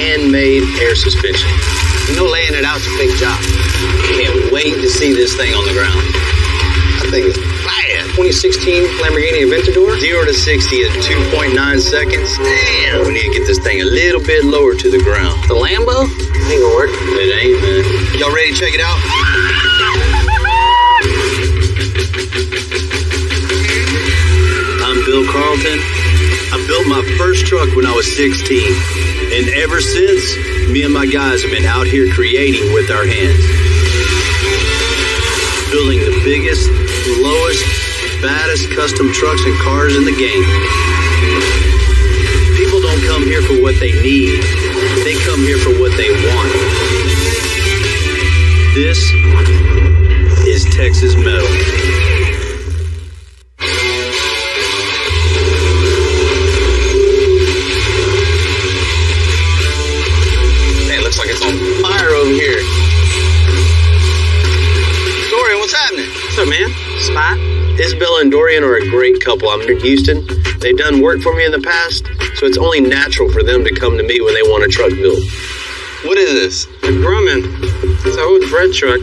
handmade air suspension. You know, laying it out's a big job. Can't wait to see this thing on the ground. I think it's bad. 2016 Lamborghini Aventador. 0 to 60 in 2.9 seconds. Damn, we need to get this thing a little bit lower to the ground. The Lambo? Ain't gonna work. It ain't, man. Y'all ready to check it out? I'm Bill Carlton. I built my first truck when I was 16. And ever since, me and my guys have been out here creating with our hands. Building the biggest, lowest, baddest custom trucks and cars in the game. People don't come here for what they need. They come here for what they want. This is Texas Metal. Man, it looks like it's on fire over here. Dorian, what's happening? What's up, man? Spot? Isabella and Dorian are a great couple. I'm in Houston. They've done work for me in the past, so it's only natural for them to come to me when they want a truck built. What is this? A Grumman. It's an old bread truck.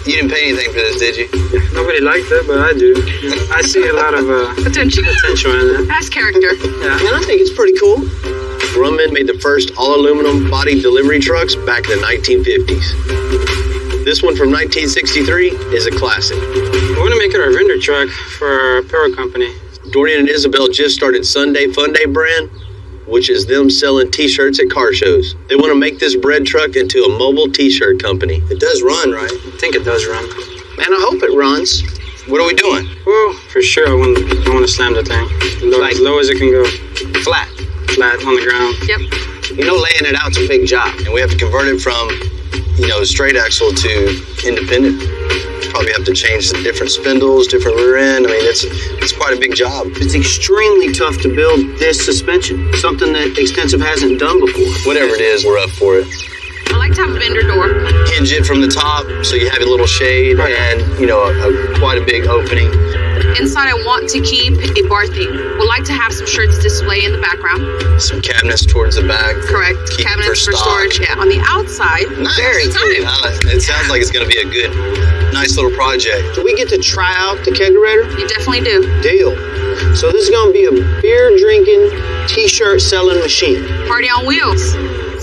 You didn't pay anything for this, did you? Nobody liked it, but I do. I see a lot of Potential in it. as character. Yeah. And I think it's pretty cool. Grumman made the first all-aluminum body delivery trucks back in the 1950s. This one from 1963 is a classic. We want to make it our vendor truck for our apparel company. Dorian and Isabel just started Sunday Fun Day brand, which is them selling t-shirts at car shows. They want to make this bread truck into a mobile t-shirt company. It does run, right? I think it does run. Man, I hope it runs. What are we doing? Well, for sure, I want to slam the thing. As low as it can go. Flat. Flat on the ground. Yep. You know, laying it out's a big job. And we have to convert it from, straight axle to independent. Probably have to change the different spindles, different rear end. I mean, it's quite a big job. It's extremely tough to build this suspension, something that Extensive hasn't done before. Whatever it is, we're up for it. I like to have a vendor door. Hinge it from the top so you have a little shade and, quite a big opening. Inside, I want to keep a bar theme. Would like to have some shirts display in the background. Some cabinets towards the back. Correct. Keep Cabinets for stock. storage. Yeah. On the outside, Nice. very time. It sounds like it's going to be a good, nice little project. Do we get to try out the kegerator? You definitely do. Deal. So this is going to be a beer-drinking, t-shirt selling machine. Party on wheels.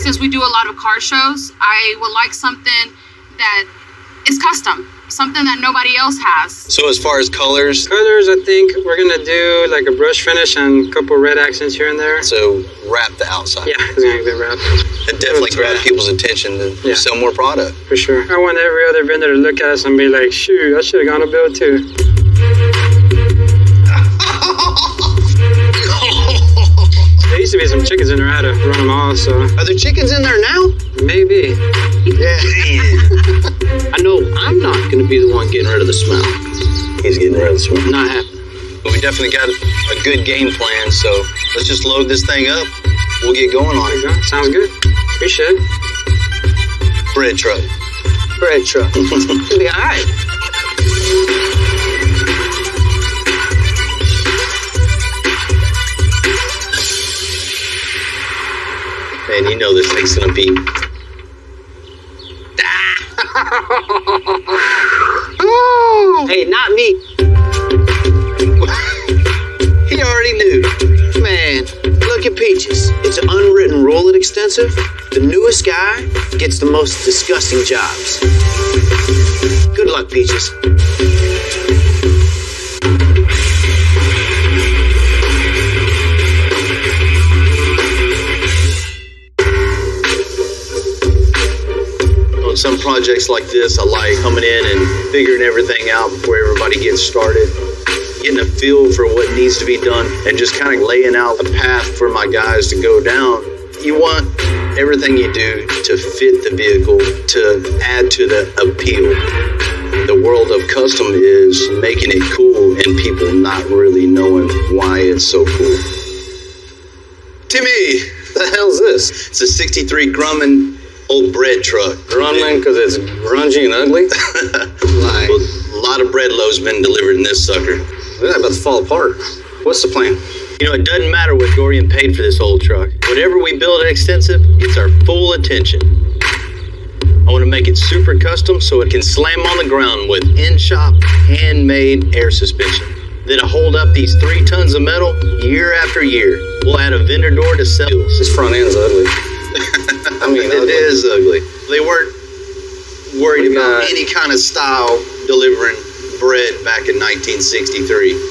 Since we do a lot of car shows, I would like something that is custom. Something that nobody else has. So as far as colors, Colors, I think we're going to do like a brush finish and a couple red accents here and there. so wrap the outside. Yeah, it's going to get wrapped. It definitely grabs people's attention to sell more product. For sure. I want every other vendor to look at us and be like, shoot, I should have gone to build too. There used to be some chickens in there. I had to run them all, so Are there chickens in there now? maybe. I know I'm not going to be the one getting rid of the smell. He's getting rid of the swim. Not happening. But we definitely got a good game plan, so let's just load this thing up. We'll get going on it. Yeah, sounds good. Appreciate it. Bread truck. Bread truck. It'll be all right. Man, you know this thing's gonna be. Hey, not me. He already knew. Man, look at Peaches. It's an unwritten rule at Extensive. The newest guy gets the most disgusting jobs. Good luck, Peaches. On some projects like this, I like coming in and figuring everything out before everybody gets started. Getting a feel for what needs to be done and just kind of laying out a path for my guys to go down. You want everything you do to fit the vehicle, to add to the appeal. The world of custom is making it cool and people not really knowing why it's so cool. Timmy, the hell's this? It's a 63 Grumman old bread truck. Grumman because it's grungy and ugly? Well, a lot of bread loaves been delivered in this sucker. They're about to fall apart. What's the plan? You know, it doesn't matter what Dorian paid for this old truck. Whatever we build at Extensive gets our full attention. I want to make it super custom so it can slam on the ground with in-shop, handmade air suspension. Then to hold up these 3 tons of metal year after year. We'll add a vendor door to sell. This front end's ugly. I mean, it is ugly. They weren't worried about any kind of style delivering bread back in 1963.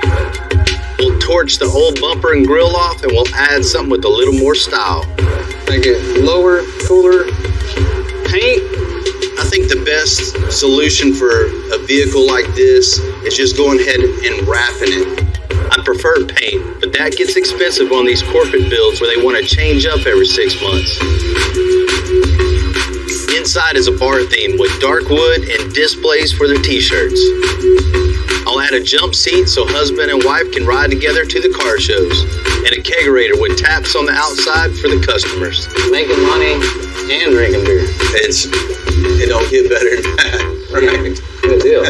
We'll torch the old bumper and grill off, and we'll add something with a little more style. Make it lower, cooler, paint. I think the best solution for a vehicle like this is just going ahead and wrapping it. I prefer paint, but that gets expensive on these corporate builds where they want to change up every 6 months. Inside is a bar theme with dark wood and displays for their t-shirts. I'll add a jump seat so husband and wife can ride together to the car shows, and a kegerator with taps on the outside for the customers. Making money and drinking beer. It don't get better than that. Right. Good deal.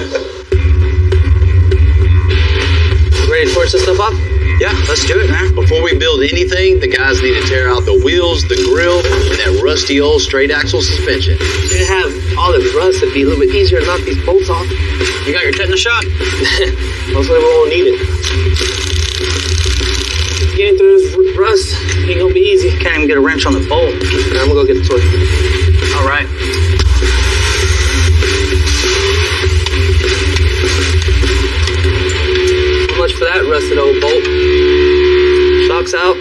Ready to torch this stuff up? Yeah, let's do it, man. Before we build anything, the guys need to tear out the wheels, the grill, and that rusty old straight axle suspension. To have all this rust, it'd be a little bit easier to knock these bolts off. You got your tetanus shot? Mostly we won't need it. Getting through this rust ain't gonna be easy. Can't even get a wrench on the bolt. I'm gonna go get the torch. All right. How much for that rusted old bolt? Shocks out.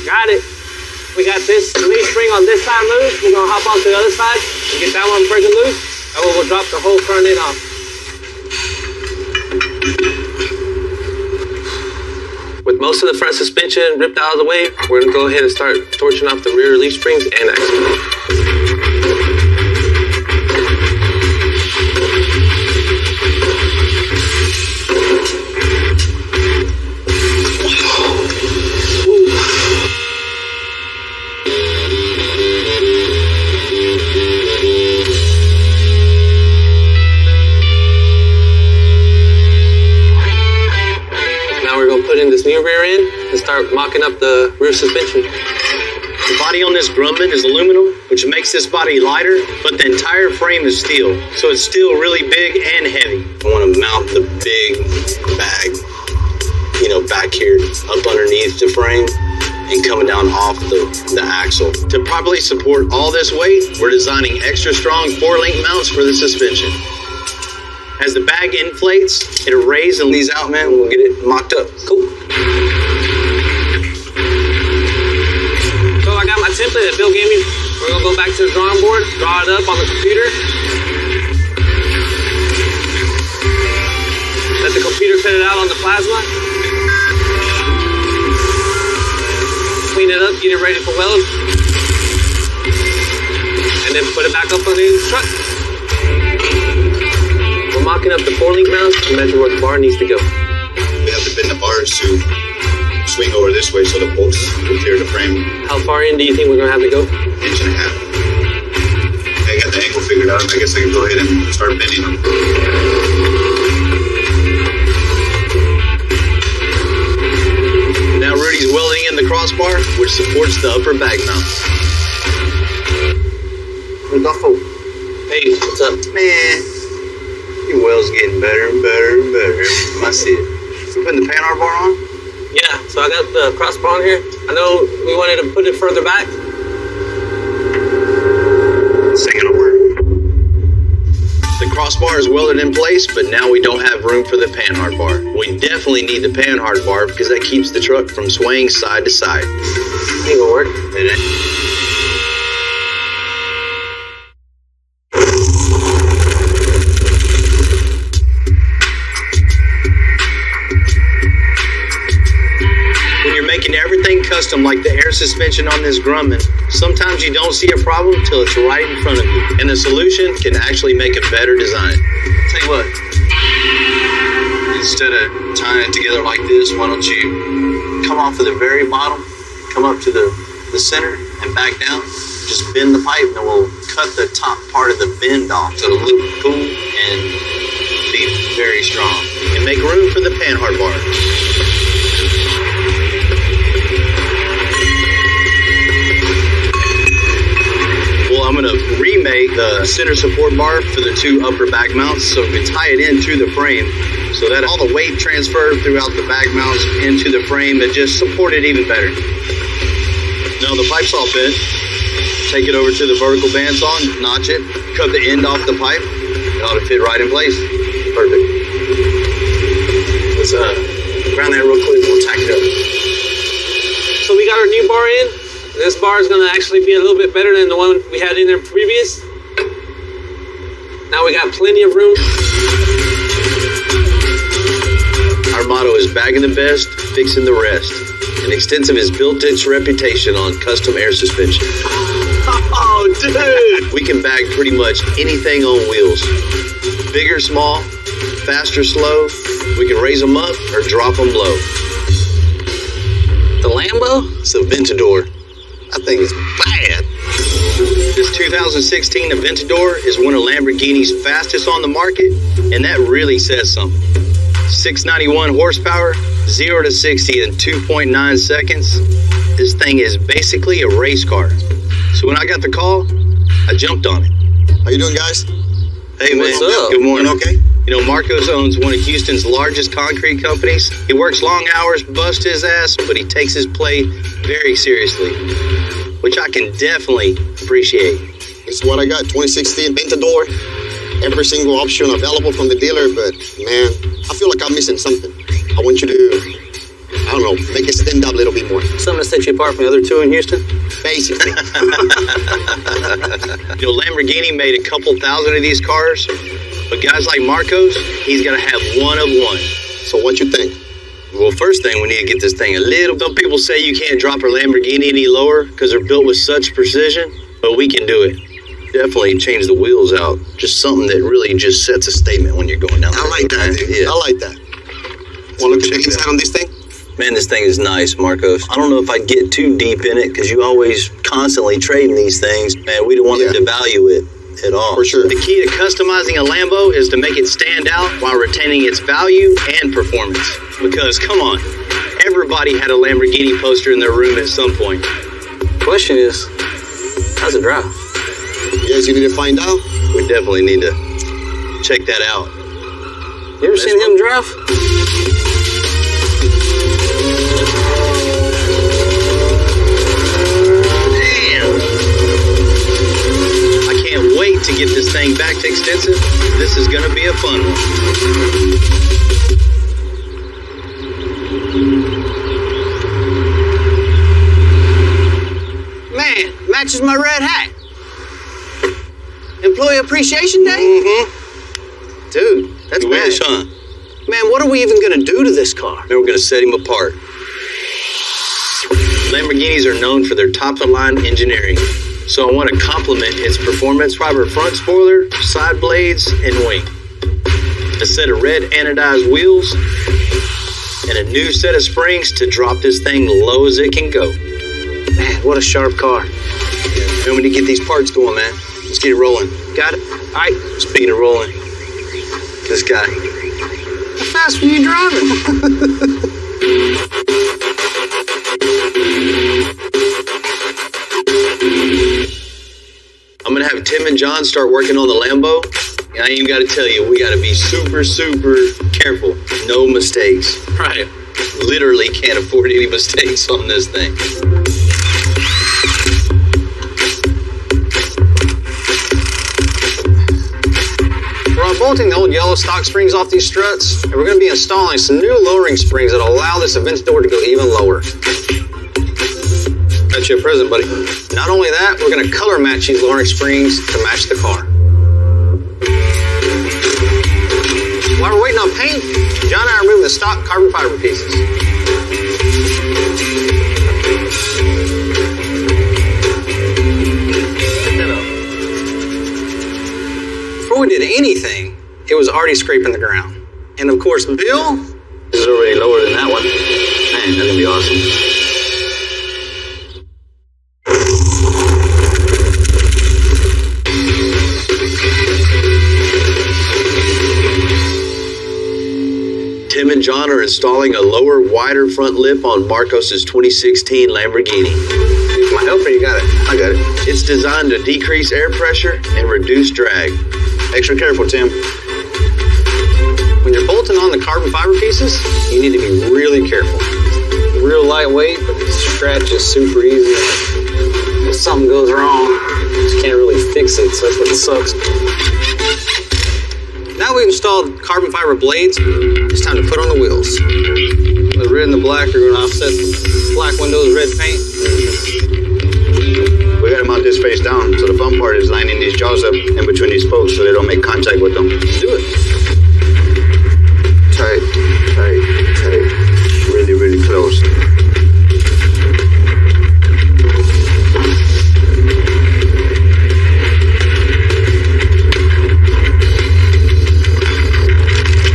Got it. We got this leaf spring on this side loose. We're gonna hop onto the other side and get that one freaking loose. And we'll drop the whole front end off. With most of the front suspension ripped out of the way, we're gonna go ahead and start torching off the rear leaf springs and axle. This new rear end and start mocking up the rear suspension. The body on this Grumman is aluminum, which makes this body lighter, but the entire frame is steel, so it's still really big and heavy. I want to mount the big bag, back here up underneath the frame and coming down off the axle. To properly support all this weight, we're designing extra strong 4-link mounts for the suspension. As the bag inflates, it'll raise and leads out, man. We'll get it mocked up. Cool. So I got my template that Bill gave me. We're gonna go back to the drawing board, draw it up on the computer. Let the computer cut it out on the plasma. Clean it up, get it ready for weld. And then put it back up on the truck. We're mocking up the 4-link mounts to measure where the bar needs to go. We have to bend the bars to swing over this way so the bolts will clear the frame. How far in do you think we're gonna have to go? 1.5 inches. I got the angle figured out. I guess I can go ahead and start bending them. Now Rudy's welding in the crossbar, which supports the upper bag mounts. Rodolfo. Hey, what's up? Man. Your well's getting better and better and better every time I see it. You putting the panhard bar on? Yeah, so I got the crossbar on here. I know we wanted to put it further back. It's ain't gonna work. The crossbar is welded in place, but now we don't have room for the panhard bar. We definitely need the panhard bar because that keeps the truck from swaying side to side. Ain't gonna work. It ain't. Making everything custom like the air suspension on this Grumman, sometimes you don't see a problem till it's right in front of you, and the solution can actually make a better design. Tell you what, instead of tying it together like this, why don't you come off of the very bottom, come up to the center and back down, just bend the pipe and we'll cut the top part of the bend off so it'll look cool and be very strong. and make room for the panhard bar. Well, I'm going to remake the center support bar for the two upper bag mounts so we tie it in to the frame so that all the weight transferred throughout the bag mounts into the frame and just support it even better. Now the pipe's all bent. Take it over to the vertical bandsaw, notch it, cut the end off the pipe. It ought to fit right in place. Perfect. Let's ground that real quick, we'll tack it up. So we got our new bar in. This bar is going to actually be a little bit better than the one we had in there previous. Now we got plenty of room. Our motto is bagging the best, fixing the rest. And Extensive has built its reputation on custom air suspension. Oh, dude! We can bag pretty much anything on wheels. Big or small, fast or slow, we can raise them up or drop them low. The Lambo? It's the Aventador. That thing is bad. This 2016 Aventador is one of Lamborghini's fastest on the market, and that really says something. 691 horsepower, 0 to 60 in 2.9 seconds. This thing is basically a race car. So when I got the call, I jumped on it. How you doing, guys? Hey, man. What's up? Good morning. Okay? You know, Marcos owns one of Houston's largest concrete companies. He works long hours, busts his ass, but he takes his play very seriously, which I can definitely appreciate. This is what I got, 2016 Aventador. Every single option available from the dealer, but man, I feel like I'm missing something. I want you to, I don't know, make it stand up a little bit more. Something to set you apart from the other two in Houston? Basically. You know, Lamborghini made a couple thousand of these cars, but guys like Marcos, he's got to have one of one. So what you think? Well, first thing, we need to get this thing a little... Some people say you can't drop a Lamborghini any lower because they're built with such precision, but we can do it. Definitely change the wheels out. Just something that really just sets a statement when you're going down there. I like that, dude. Yeah. I like that. Want to look at the inside on this thing? Man, this thing is nice, Marcos. I don't know if I'd get too deep in it because you always constantly trading these things. Man, we don't want to devalue it at all. For sure. The key to customizing a Lambo is to make it stand out while retaining its value and performance. Because, come on, everybody had a Lamborghini poster in their room at some point. Question is, how's it drive? Yes, you need to find out. We definitely need to check that out. You ever seen him drive? I can't wait to get this thing back to Extensive. This is going to be a fun one. Man, matches my red hat. Employee Appreciation Day? Mm-hmm. Dude, that's You bad. wish, huh? Man, what are we even going to do to this car? And we're going to set him apart. Lamborghinis are known for their top-of-the-line engineering, so I want to compliment its performance fiber front spoiler, side blades, and wing. A set of red anodized wheels, and a new set of springs to drop this thing low as it can go. Man, what a sharp car. And we need to get these parts going, man. Let's get it rolling. Got it? All right. Speaking of rolling, this guy. How fast were you driving? I'm going to have Tim and John start working on the Lambo. And I ain't got to tell you, we got to be super, super careful. No mistakes. Right. Literally can't afford any mistakes on this thing. We're unbolting the old yellow stock springs off these struts, and we're going to be installing some new lowering springs that will allow this Aventador to go even lower. Got you a present, buddy. Not only that, we're going to color match these lowering springs to match the car. While we're waiting on paint, John and I are removing the stock carbon fiber pieces. Before we did anything, it was already scraping the ground. And of course, Bill is already lower than that one. Man, that's gonna be awesome. John are installing a lower, wider front lip on Marcos's 2016 Lamborghini. Use my helper, you got it. I got it. It's designed to decrease air pressure and reduce drag. Extra careful, Tim. When you're bolting on the carbon fiber pieces, you need to be really careful. Real lightweight, but the stretch is super easy. If something goes wrong, you just can't really fix it, so that's what sucks. Now we've installed carbon fiber blades, it's time to put on the wheels. The red and the black are going to offset the black windows, red paint. We gotta mount this face down, so the fun part is lining these jaws up in between these spokes so they don't make contact with them. Do it. Tight, tight, tight. Really, really close.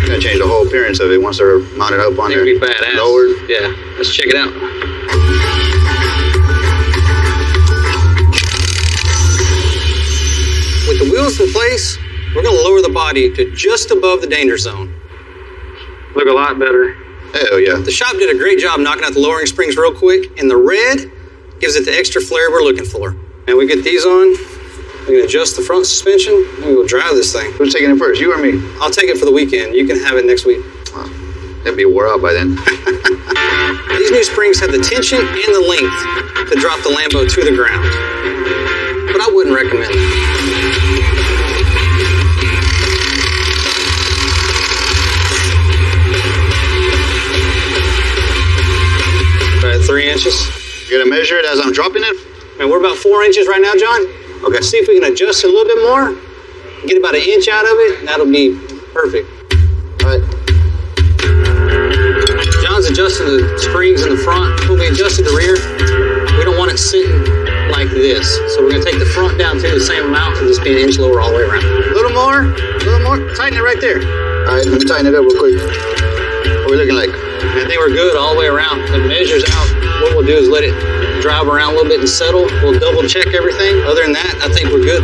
Gonna change the whole appearance of it once they're mounted up on there. It'd be badass. Lowered. Yeah, let's check it out. With the wheels in place, we're going to lower the body to just above the danger zone. Look a lot better. Hell yeah. The shop did a great job knocking out the lowering springs real quick, and the red gives it the extra flair we're looking for. And we get these on, we can adjust the front suspension, and we will drive this thing. Who's taking it first, you or me? I'll take it for the weekend. You can have it next week. That'd be wore out by then. These new springs have the tension and the length to drop the Lambo to the ground. But I wouldn't recommend it. About 3 inches. You gonna measure it as I'm dropping it? And we're about 4 inches right now, John. Okay. See if we can adjust it a little bit more. Get about 1 inch out of it, and that'll be perfect. All right. John's adjusting the springs in the front. When we adjusted the rear, we don't want it sitting like this. So we're gonna take the front down to the same amount and just be 1 inch lower all the way around. A little more. Tighten it right there. All right, let me tighten it up real quick. What are we looking like? I think we're good all the way around. It measures out. What we'll do is let it drive around a little bit and settle. We'll double check everything. Other than that, I think we're good.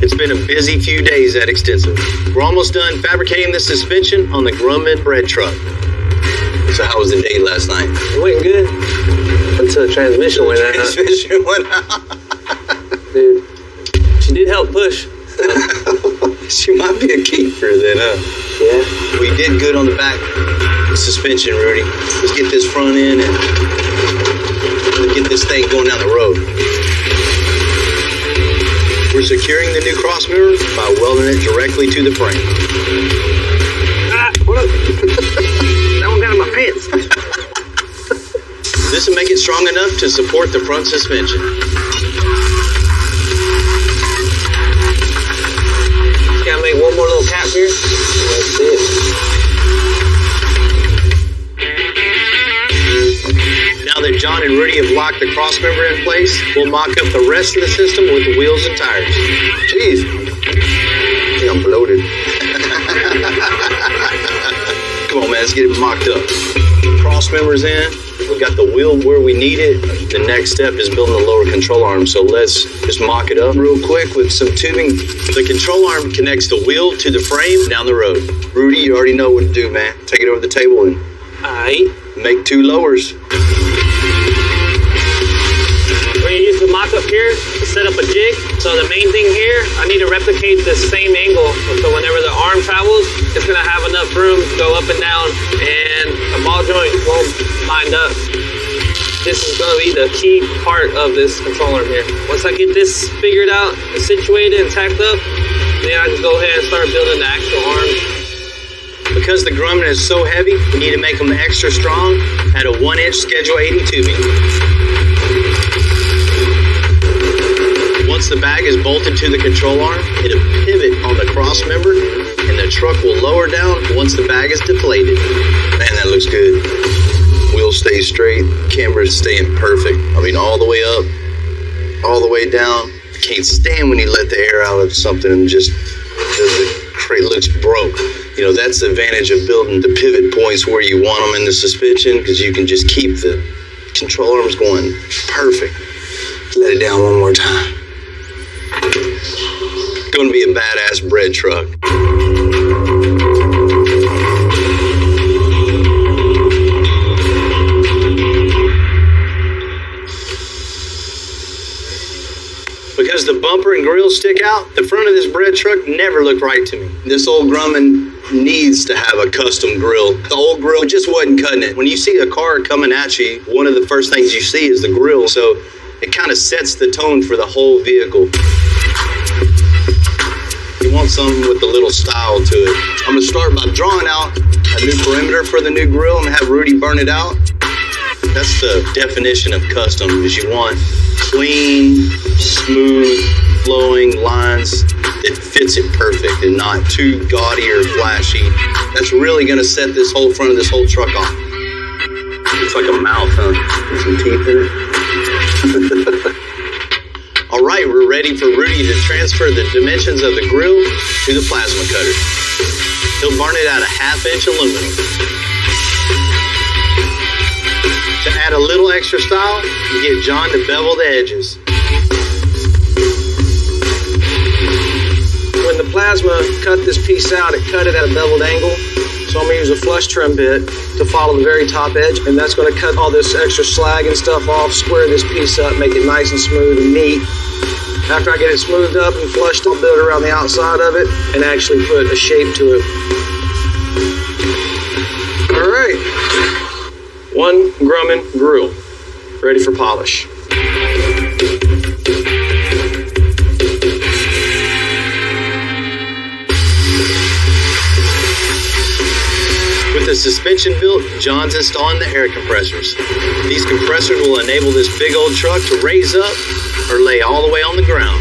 It's been a busy few days at Extensive. We're almost done fabricating the suspension on the Grumman bread truck. So how was the day last night? It went good until the transmission went out. Transmission went out. Dude, she did help push. She might be a keeper then, huh? Yeah. We did good on the back suspension, Rudy. Let's get this front in and get this thing going down the road. We're securing the new cross mirror by welding it directly to the frame. Hold up. That one got in my pants. This will make it strong enough to support the front suspension. Just gotta make one more little cap here. That's it. Now that John and Rudy have locked the cross member in place, we'll mock up the rest of the system with the wheels and tires. Jeez. I think I'm bloated. Come on, man, let's get it mocked up. Cross members in. We got the wheel where we need it. The next step is building the lower control arm. So let's just mock it up real quick with some tubing. The control arm connects the wheel to the frame down the road. Rudy, you already know what to do, man. Take it over the table and make 2 lowers. We're going to use the mock-up here to set up a jig. So the main thing here, I need to replicate the same angle. So whenever the arm travels, it's going to have enough room to go up and down, and the ball joint won't bind up. This is going to be the key part of this control arm here. Once I get this figured out, situated and tacked up, then I just go ahead and start building the actual arms. Because the Grumman is so heavy, we need to make them extra strong at a 1-inch Schedule 80 tubing. Once the bag is bolted to the control arm, it'll pivot on the cross member, and the truck will lower down once the bag is deflated. Man, that looks good. Wheels stay straight, camber's staying perfect. I mean, all the way up, all the way down. I can't stand when you let the air out of something and just the crate looks broke. You know, that's the advantage of building the pivot points where you want them in the suspension, because you can just keep the control arms going perfect. Let it down one more time. going to be a badass bread truck. Because the bumper and grill stick out, the front of this bread truck never looked right to me. This old Grumman needs to have a custom grill. The old grill just wasn't cutting it. When you see a car coming at you, one of the first things you see is the grill, so it kind of sets the tone for the whole vehicle. You want something with a little style to it. I'm gonna start by drawing out a new perimeter for the new grill and have Rudy burn it out. That's the definition of custom, is you want clean, smooth, flowing lines that fits it perfect and not too gaudy or flashy. That's really gonna set this whole front of this whole truck off. It's like a mouth, huh? With some teeth in it. All right, we're ready for Rudy to transfer the dimensions of the grill to the plasma cutter. He'll burn it at a 1/2 inch aluminum. To add a little extra style, you get John to bevel the edges. When the plasma cut this piece out, it cut it at a beveled angle. So I'm gonna use a flush trim bit to follow the very top edge, and that's gonna cut all this extra slag and stuff off, square this piece up, make it nice and smooth and neat. After I get it smoothed up and flushed, I'll build around the outside of it and actually put a shape to it. All right, one Grumman grill, ready for polish. With the suspension built, John's installing the air compressors. These compressors will enable this big old truck to raise up or lay all the way on the ground.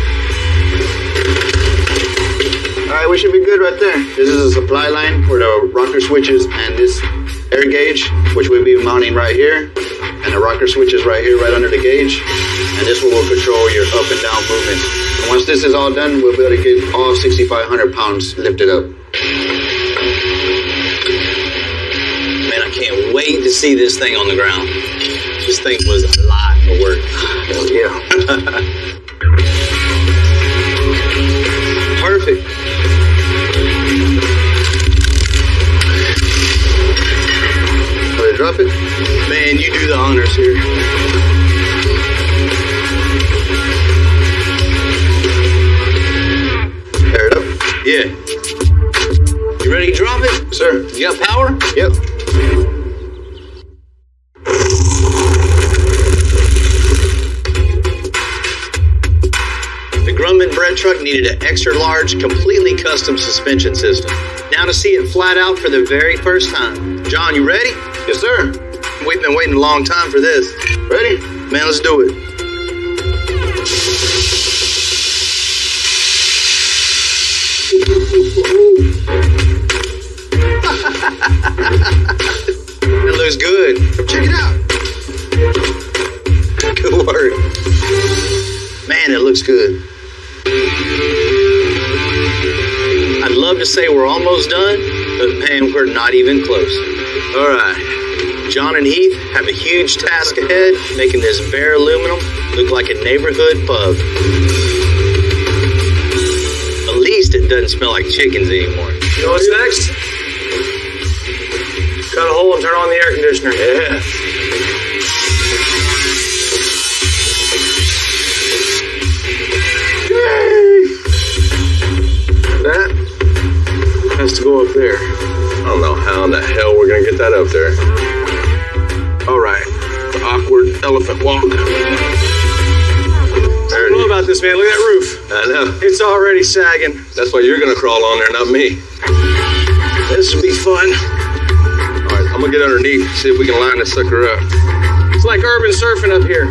All right, we should be good right there. This is a supply line for the rocker switches and this air gauge, which we'll be mounting right here. And the rocker switch is right here, right under the gauge. And this will control your up and down movement. And once this is all done, we'll be able to get all 6,500 pounds lifted up. Man, I can't wait to see this thing on the ground. This thing was a lot of work. Hell yeah. Perfect. Will I drop it? Man, you do the honors here. Tear it up? Yeah. You ready to drop it? Sir. You got power? Yep. The Grumman bread truck needed an extra large, completely custom suspension system. Now to see it flat out for the very first time. John, you ready? Yes, sir. We've been waiting a long time for this. Ready? Man, let's do it. That looks good. Come check it out. Good work. Man, it looks good. I'd love to say we're almost done, but man, we're not even close. All right. John and Heath have a huge task ahead, making this bare aluminum look like a neighborhood pub. At least it doesn't smell like chickens anymore. You know what's next? Cut a hole and turn on the air conditioner. Yeah. That has to go up there. I don't know how in the hell we're gonna get that up there. All right, the awkward elephant walk. I don't know about this, man. Look at that roof. I know. It's already sagging. That's why you're gonna crawl on there, not me. This will be fun. All right, I'm gonna get underneath, see if we can line this sucker up. It's like urban surfing up here.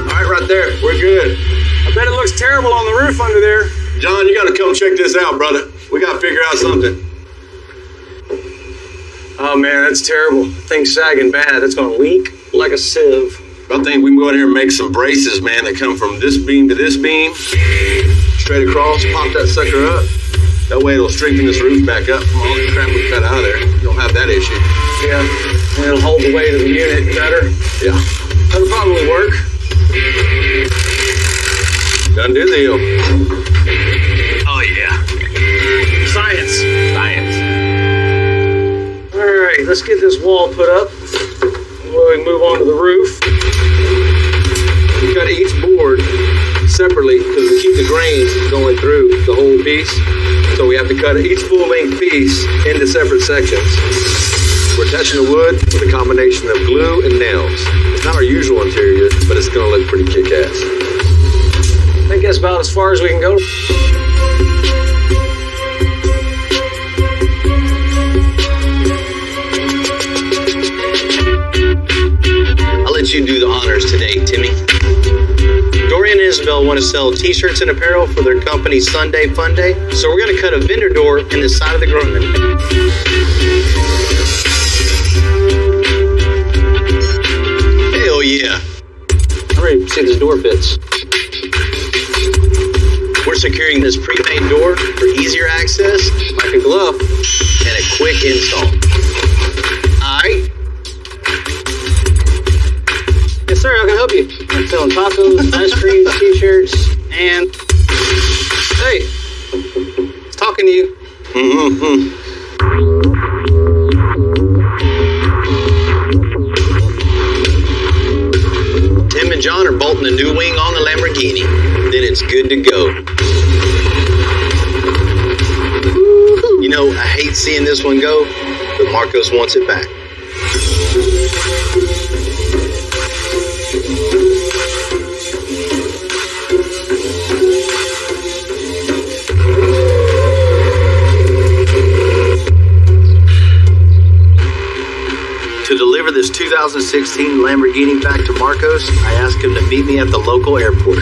All right, right there, we're good. I bet it looks terrible on the roof under there. John, you gotta come check this out, brother. We gotta figure out something. Oh man, that's terrible. Thing's sagging bad. That's gonna leak like a sieve. I think we can go in here and make some braces, man, that come from this beam to this beam. Straight across, pop that sucker up. That way it'll strengthen this roof back up from all the crap we cut out of there. You don't have that issue. Yeah, and it'll hold the weight of the unit better. Yeah. That'll probably work. Done deal. Oh yeah. Science. Science. All right, let's get this wall put up. We'll move on to the roof. We cut each board separately because we keep the grain going through the whole piece. So we have to cut each full-length piece into separate sections. We're attaching the wood with a combination of glue and nails. It's not our usual interior, but it's going to look pretty kick-ass. I think that's about as far as we can go. I'll let you do the honors today, Timmy. Dorian and Isabel want to sell t-shirts and apparel for their company Sunday Fun Day, so we're going to cut a vendor door in the side of the garage. Hell yeah. I'm ready to see this door fits. We're securing this pre-made door for easier access, like a glove, and a quick install. Alright? Yes, sir, I can help you. I'm selling tacos, ice cream, t-shirts, and... Hey, it's talking to you. Tim and John are bolting a new wing on the Lamborghini. Then it's good to go. You know, I hate seeing this one go, but Marcos wants it back. To deliver this 2016 Lamborghini back to Marcos, I asked him to meet me at the local airport.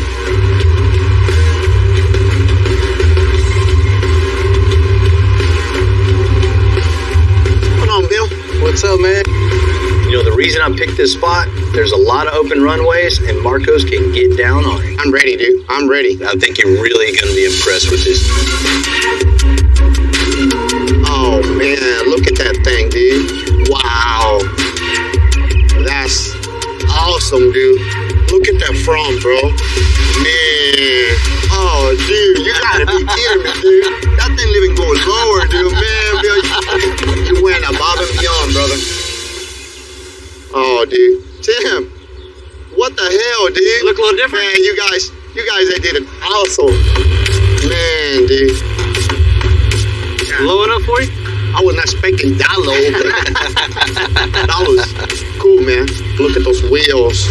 Come on, Bill. What's up, man? You know, the reason I picked this spot, there's a lot of open runways, and Marcos can get down on it. I'm ready, dude. I'm ready. I think you're really going to be impressed with this. Oh, man. Look at that thing, dude. Wow. That's awesome, dude. Look at that front, bro. Man. Oh, dude. You gotta be kidding me, dude. That thing even go lower, dude. Man, Bill, you went above and beyond, brother. Oh, dude. Tim. What the hell, dude? Look a little different. Man, you guys did it awesome. Man, dude. Low enough for you? I was not expecting that low, but that was cool, man. Look at those wheels.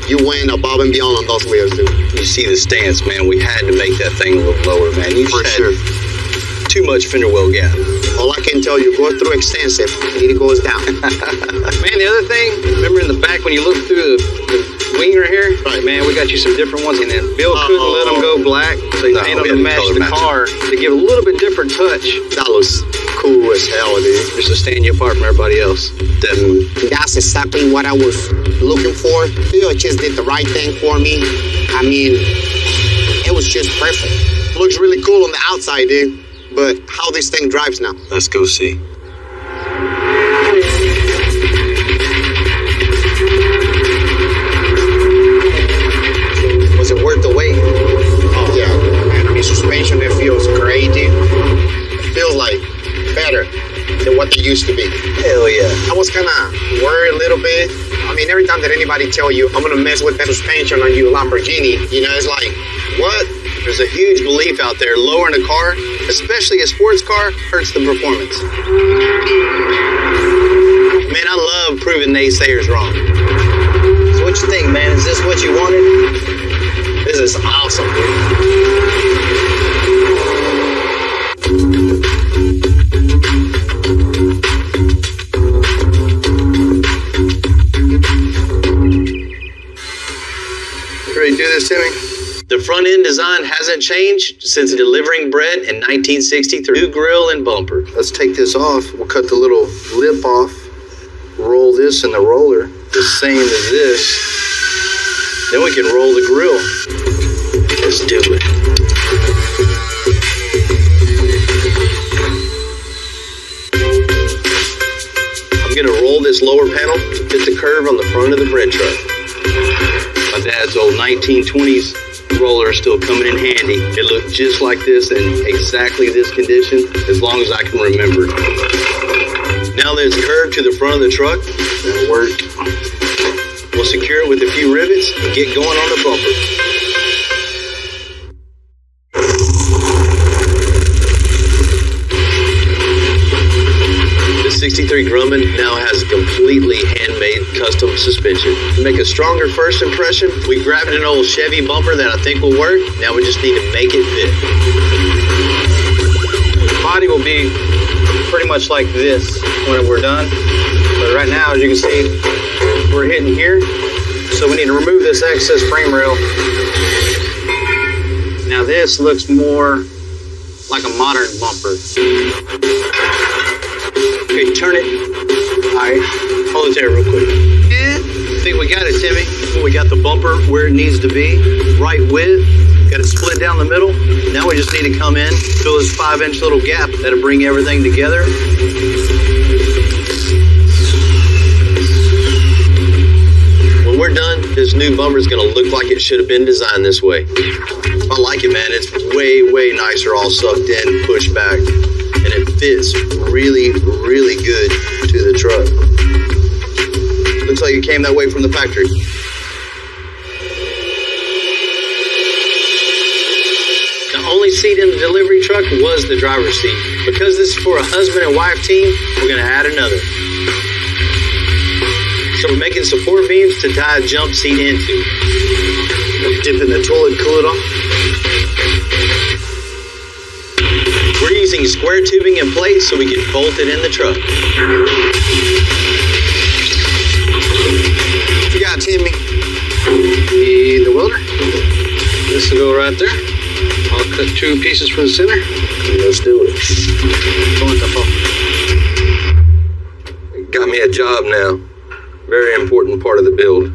You went above and beyond on those wheels, dude. You see the stance, man. We had to make that thing a little lower, man. You For just sure. had too much fender well gap. All I can tell you, go through extensive, and it goes down. Man, the other thing, remember in the back when you look through the wing right here? Right. Man, we got you some different ones, and then Bill couldn't let them go black, so he No, painted we them to had to match color the match. car to give a little bit different touch, That was cool as hell, dude. just to stand you apart from everybody else. Definitely. That's exactly what I was looking for. Bill just did the right thing for me. I mean, it was just perfect. Looks really cool on the outside, dude. But how this thing drives now? Let's go see. Was it worth the wait? Oh, yeah, man. I mean, suspension, it feels great, dude. It feels like better than what they used to be. Hell yeah. I was kind of worried a little bit. I mean, every time that anybody tell you, I'm going to mess with the suspension on you Lamborghini, you know, it's like, what? There's a huge belief out there lowering a car, especially a sports car, hurts the performance. Man, I love proving naysayers wrong. So what you think, man? Is this what you wanted? This is awesome, dude. Ready to do this, Timmy? The front end design hasn't changed since delivering bread in 1963. New grill and bumper. Let's take this off. We'll cut the little lip off. Roll this in the roller, the same as this. Then we can roll the grill. Let's do it. I'm gonna roll this lower panel to fit the curve on the front of the bread truck. My dad's old 1920s roller is still coming in handy. It looked just like this in exactly this condition as long as I can remember. Now that it's curved to the front of the truck, that'll work. We'll secure it with a few rivets and get going on the bumper. The 63 Grumman now has a completely handmade custom suspension. To make a stronger first impression, we grabbed an old Chevy bumper that I think will work. Now we just need to make it fit. The body will be pretty much like this when we're done. But right now, as you can see, we're hitting here. So we need to remove this excess frame rail. Now this looks more like a modern bumper. Okay, turn it. All right, hold it there real quick. Yeah, I think we got it, Timmy. We got the bumper where it needs to be, right width. Got it split down the middle. Now we just need to come in, fill this 5-inch little gap that'll bring everything together. When we're done, this new bumper is going to look like it should have been designed this way. I like it, man. It's way, way nicer, all sucked in, pushed back. And it fits really, really good to the truck. Looks like it came that way from the factory. The only seat in the delivery truck was the driver's seat. Because this is for a husband and wife team, we're going to add another. So we're making support beams to tie a jump seat into. Dip in the toilet, cool it off. We're using square tubing and plates so we can bolt it in the truck. What you got, Timmy? The welder. This will go right there. I'll cut 2 pieces from the center. Let's do it. Got me a job now. Very important part of the build.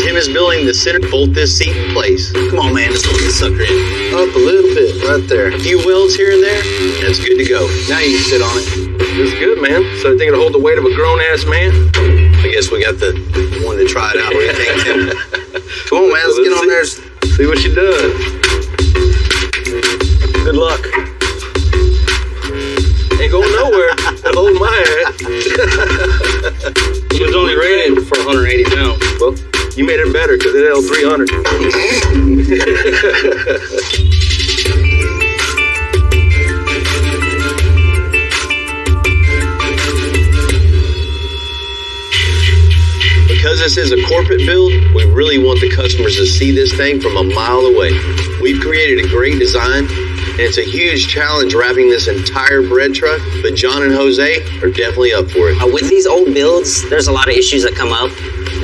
Tim is building the center to bolt this seat in place. Come on, man, just look this sucker in. Up a little bit, right there. A few welds here and there, and it's good to go. Now you can sit on it. This is good, man. So I think it'll hold the weight of a grown-ass man? I guess we got the one to try it out. What do you think, Tim? Come on, man, let's get on there. See what she does. Good luck. Ain't going nowhere. It'll hold my head. It was only rated for 180 pounds. Well, you made it better because it held 300. Because this is a corporate build, we really want the customers to see this thing from a mile away. We've created a great design, and it's a huge challenge wrapping this entire bread truck, but John and Jose are definitely up for it. With these old builds, there's a lot of issues that come up.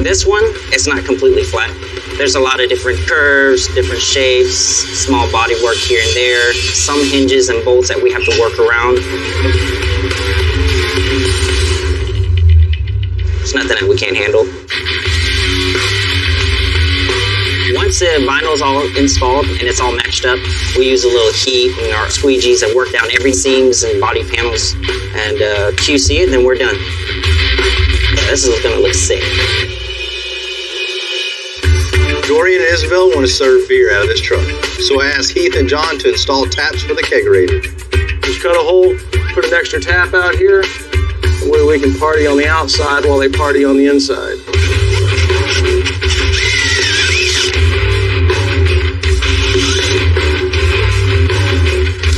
This one, it's not completely flat. There's a lot of different curves, different shapes, small body work here and there, some hinges and bolts that we have to work around. There's nothing that we can't handle. Once the vinyl's all installed and it's all matched up, we use a little heat and our squeegees and work down every seams and body panels and QC it, and then we're done. Yeah, this is gonna look sick. Dory and Isabel want to serve beer out of this truck, so I asked Heath and John to install taps for the kegerator. Just cut a hole, put an extra tap out here. That way we can party on the outside while they party on the inside.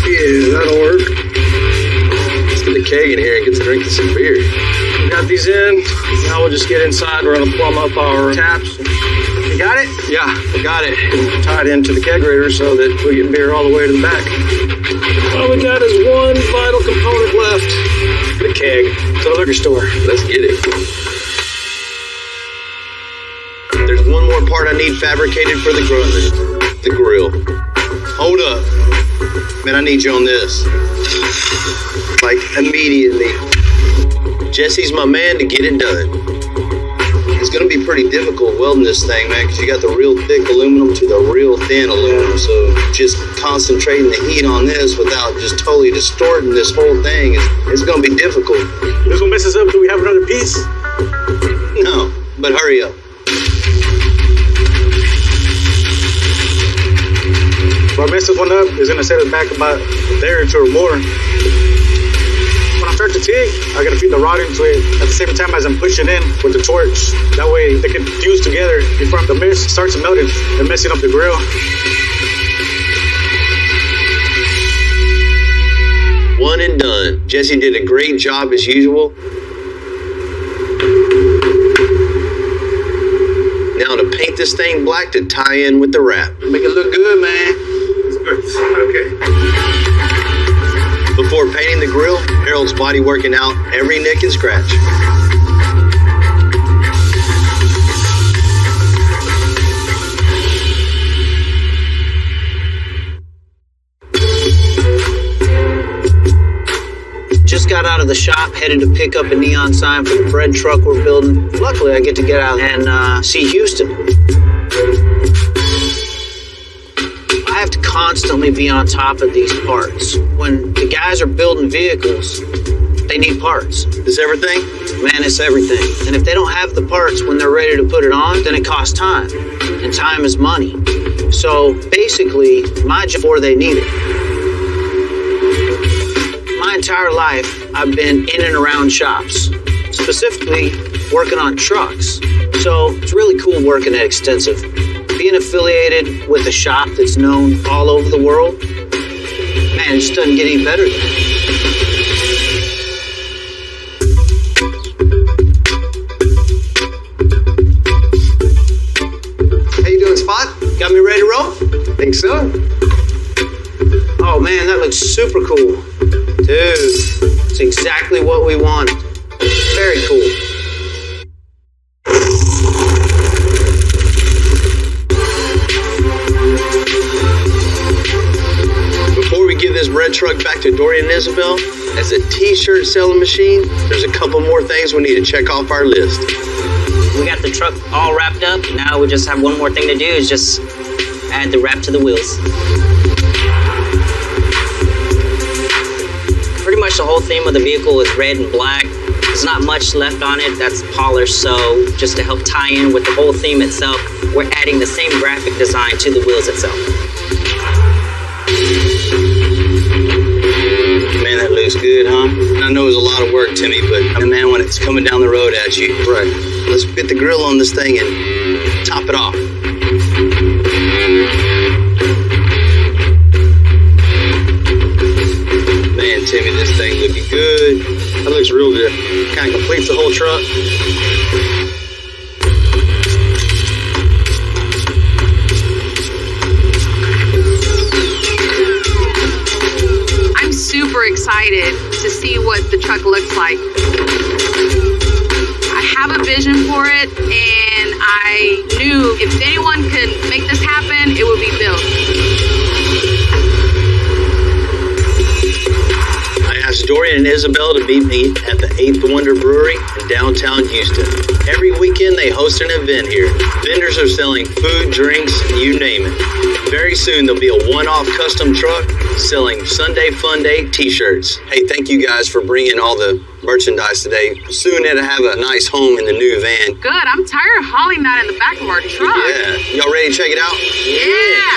Yeah, that'll work. Let's get the keg in here and get to drinking some beer. We got these in. Now we'll just get inside. We're gonna plumb up our taps. You got it? Yeah, I got it. Tied into the kegerator so that we get beer all the way to the back. All we got is one vital component left. The keg. To the liquor store. Let's get it. There's one more part I need fabricated for the Grumman, the grill. Hold up. Man, I need you on this. Like, immediately. Jesse's my man to get it done. It's going to be pretty difficult welding this thing, man, because you got the real thick aluminum to the real thin aluminum. So just concentrating the heat on this without just totally distorting this whole thing is going to be difficult. This will mess us up till we have another piece. No, but hurry up. If I mess this one up, it's gonna set it back about a day or two or more. When I start to TIG, I gotta feed the rod into it at the same time as I'm pushing in with the torch. That way they can fuse together before the mist starts melting and messing up the grill. One and done. Jesse did a great job as usual. Now to paint this thing black to tie in with the wrap. Make it look good, man. Okay. Before painting the grill, Harold's body working out every nick and scratch. Just got out of the shop, headed to pick up a neon sign for the bread truck we're building. Luckily, I get to get out and see Houston. I have to constantly be on top of these parts. When the guys are building vehicles, they need parts. Is everything? Man, it's everything. And if they don't have the parts when they're ready to put it on, then it costs time. And time is money. So basically, my job before they need it. My entire life, I've been in and around shops, specifically working on trucks. So it's really cool working at Extensive. Being affiliated with a shop that's known all over the world, man, it just doesn't get any better than that. How you doing, Spot? Got me ready to roll? Think so. Oh man, that looks super cool. Dude, it's exactly what we wanted. Very cool. Before we give this bread truck back to Dorian and Isabel, as a t-shirt selling machine, there's a couple more things we need to check off our list. We got the truck all wrapped up. Now we just have one more thing to do is just add the wrap to the wheels. Pretty much the whole theme of the vehicle is red and black. There's not much left on it that's polished, so just to help tie in with the whole theme itself, we're adding the same graphic design to the wheels itself. Man, that looks good, huh? I know it was a lot of work, Timmy, but man, when it's coming down the road at you, right? Let's get the grill on this thing and top it off. Man, Timmy, this thing looking good. That looks real good. Kind of completes the whole truck. I'm super excited to see what the truck looks like. I have a vision for it, and I knew if anyone could make this happen, it would be Bill. I asked Dorian and Isabel to meet me at the 8th Wonder Brewery in downtown Houston. Every weekend they host an event here. Vendors are selling food, drinks, you name it. Very soon there'll be a one-off custom truck selling Sunday Fun Day t-shirts. Hey, thank you guys for bringing all the merchandise today. Soon it'll have a nice home in the new van. Good, I'm tired of hauling that in the back of our truck. Yeah, y'all ready to check it out? Yeah!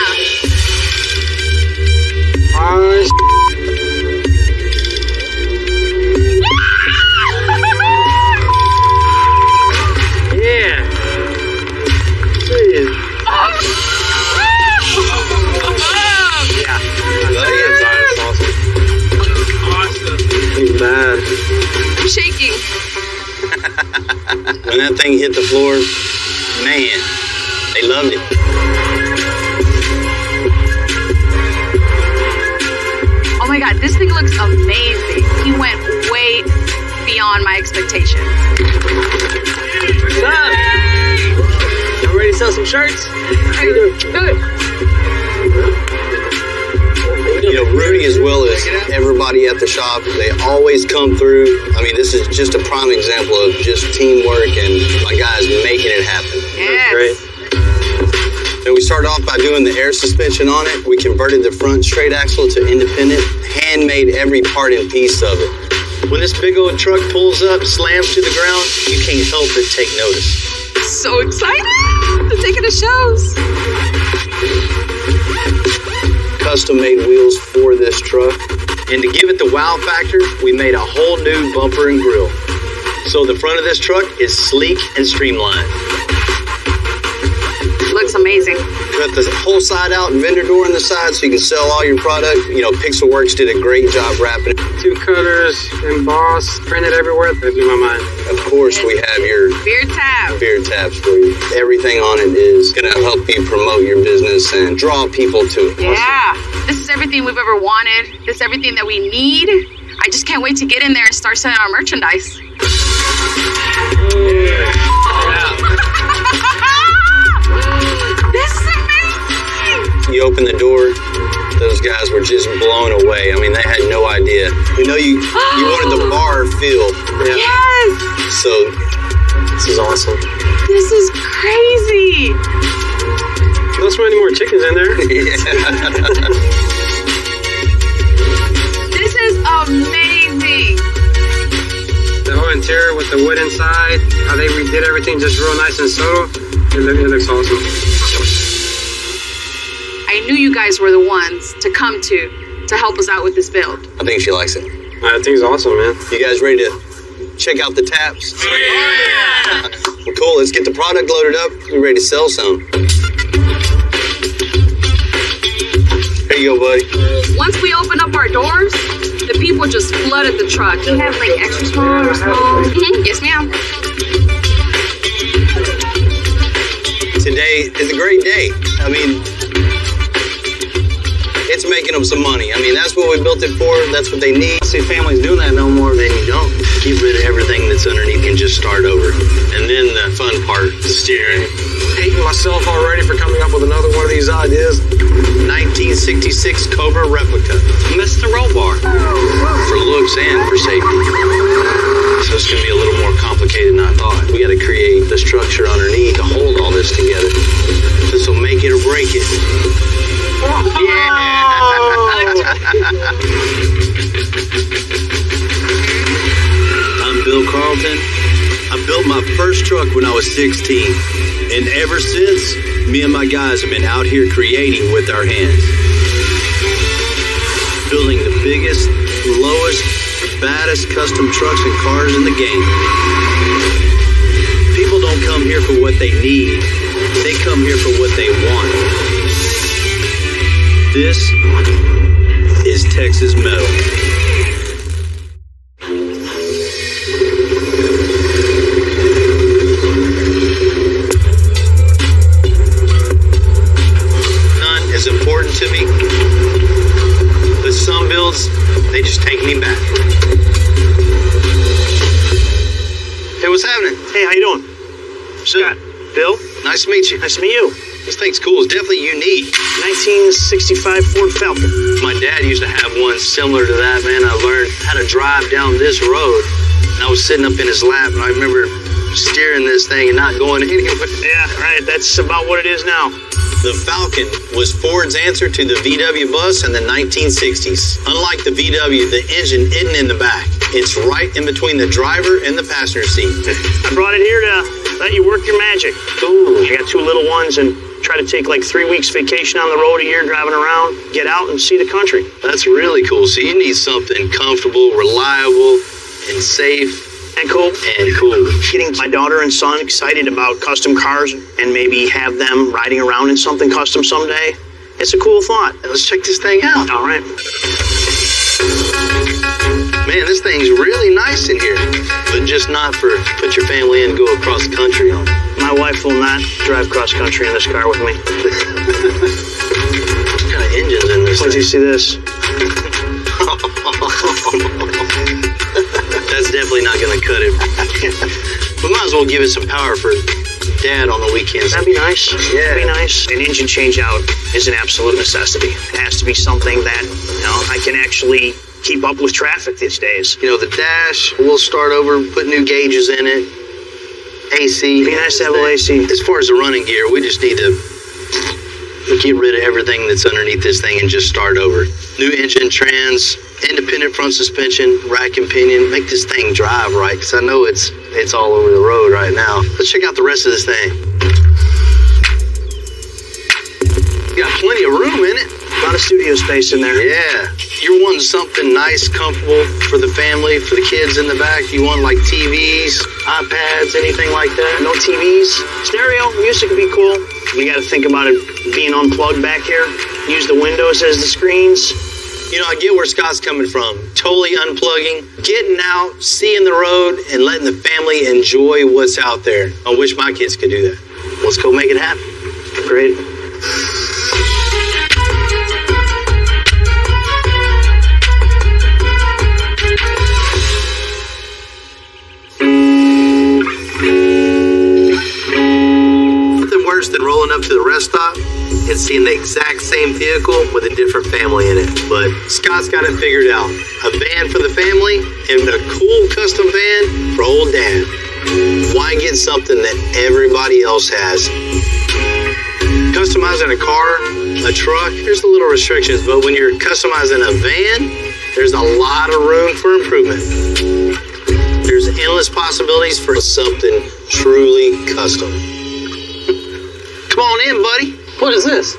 Yeah. Jeez. Yeah. Awesome. He's mad. I'm shaking. When that thing hit the floor, man, they loved it. Oh my God, this thing looks amazing. He went way beyond my expectations. What's up? You ready to sell some shirts? How you doing? Good. You know, Rudy, as well as everybody at the shop, they always come through. I mean, this is just a prime example of just teamwork and my guys making it happen. Yes. Great. And we started off by doing the air suspension on it. We converted the front straight axle to independent, handmade every part and piece of it. When this big old truck pulls up, slams to the ground, you can't help but take notice. So excited to take it to shows. Custom-made wheels for this truck. And to give it the wow factor, we made a whole new bumper and grille. So the front of this truck is sleek and streamlined. Looks amazing. Got the whole side out and vendor door on the side so you can sell all your product. You know, Pixelworks did a great job wrapping it. 2 colors, embossed, printed everywhere. That blew my mind. Of course, we have your Beer tap. beer taps for you. Everything on it is going to help you promote your business and draw people to it. Yeah. This is everything we've ever wanted. This is everything that we need. I just can't wait to get in there and start selling our merchandise. This is amazing! You open the door, those guys were just blown away. I mean, they had no idea. You know, you wanted the bar feel. Yes! So, this is awesome. This is crazy! Not so many more chickens in there. This is amazing! The whole interior with the wood inside, how they redid everything just real nice and subtle. It looks awesome. I knew you guys were the ones to come to help us out with this build. I think she likes it. I think it's awesome, man. You guys ready to check out the taps? Yeah! Well, cool. Let's get the product loaded up. We're ready to sell some. Here you go, buddy. Once we open up our doors, the people just flooded the truck. Do you have like extra small or small? Mm-hmm. Yes, ma'am. Today is a great day. I mean, it's making them some money. I mean, that's what we built it for. That's what they need. See families doing that no more, then you don't. Get rid of everything that's underneath and just start over. And then the fun part, the steering. Hating myself already for coming up with another one of these ideas. 1966 Cobra replica. Mr. Rollbar. For looks and for safety. So it's going to be a little more complicated than I thought. We got to create the structure underneath to hold all this together. This will make it or break it. Yeah! I'm Bill Carlton. I built my first truck when I was 16. And ever since, me and my guys have been out here creating with our hands. Building the biggest, lowest, baddest custom trucks and cars in the game. People don't come here for what they need. They come here for what they want. This is Texas Metal. None is important to me, but some builds, they just take me back. Hey, what's happening? Hey, how you doing? Scott. Bill? Nice to meet you. Nice to meet you. This thing's cool. It's definitely unique. 1965 Ford Falcon. My dad used to have one similar to that, man. I learned how to drive down this road, and I was sitting up in his lap, and I remember steering this thing and not going anywhere. Yeah, right. That's about what it is now. The Falcon was Ford's answer to the VW bus in the 1960s. Unlike the VW, the engine isn't in the back. It's right in between the driver and the passenger seat. I brought it here to let you work your magic. Ooh. I got 2 little ones and try to take like 3 weeks vacation on the road a year driving around, get out and see the country. That's really cool. So you need something comfortable, reliable, and safe. And cool. And cool. Getting my daughter and son excited about custom cars and maybe have them riding around in something custom someday. It's a cool thought. Let's check this thing out. All right. Man, this thing's really nice in here. But just not for put your family in and go across the country on. My wife will not drive cross country in this car with me. What kind of engine's in this Where'd thing? you see this? That's definitely not going to cut it. We might as well give it some power for Dad on the weekends. That'd be nice. Yeah. That'd be nice. An engine change out is an absolute necessity. It has to be something that, you know, I can actually keep up with traffic these days. You know, the dash, we'll start over, put new gauges in it. AC. It'd be nice to have a little AC. As far as the running gear, we just need to get rid of everything that's underneath this thing and just start over. New engine, trans, independent front suspension, rack and pinion. Make this thing drive right, because I know it's all over the road right now. Let's check out the rest of this thing. Got plenty of room in it. A lot of studio space in there. Yeah. You're wanting something nice, comfortable for the family, for the kids in the back. You want like TVs, iPads, anything like that? No TVs. Stereo, music would be cool. We got to think about it being unplugged back here. Use the windows as the screens. You know, I get where Scott's coming from. Totally unplugging, getting out, seeing the road, and letting the family enjoy what's out there. I wish my kids could do that. Let's go make it happen. Great. Worse than rolling up to the rest stop and seeing the exact same vehicle with a different family in it. But Scott's got it figured out. A van for the family and a cool custom van for old dad. Why get something that everybody else has? Customizing a car, a truck, there's a little restrictions, but when you're customizing a van, there's a lot of room for improvement. There's endless possibilities for something truly custom. Come on in, buddy. What is this?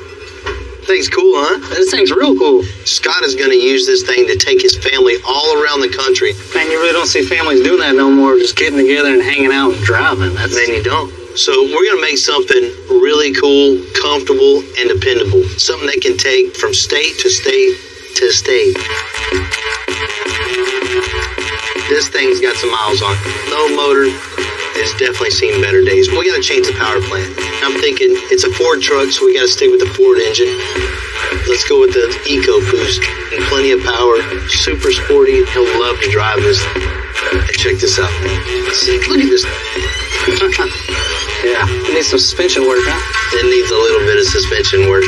Thing's cool, huh? This thing's real cool. Scott is going to use this thing to take his family all around the country. Man, you really don't see families doing that no more, just getting together and hanging out and driving. Then you don't. So we're going to make something really cool, comfortable, and dependable. Something they can take from state to state to state. This thing's got some miles on it. No motor. It's definitely seen better days. We got to change the power plant. I'm thinking it's a Ford truck, so we got to stick with the Ford engine. Let's go with the EcoBoost and plenty of power. Super sporty. He'll love to drive this. Hey, check this out. See, look at this. Yeah, it needs some suspension work, huh? It needs a little bit of suspension work.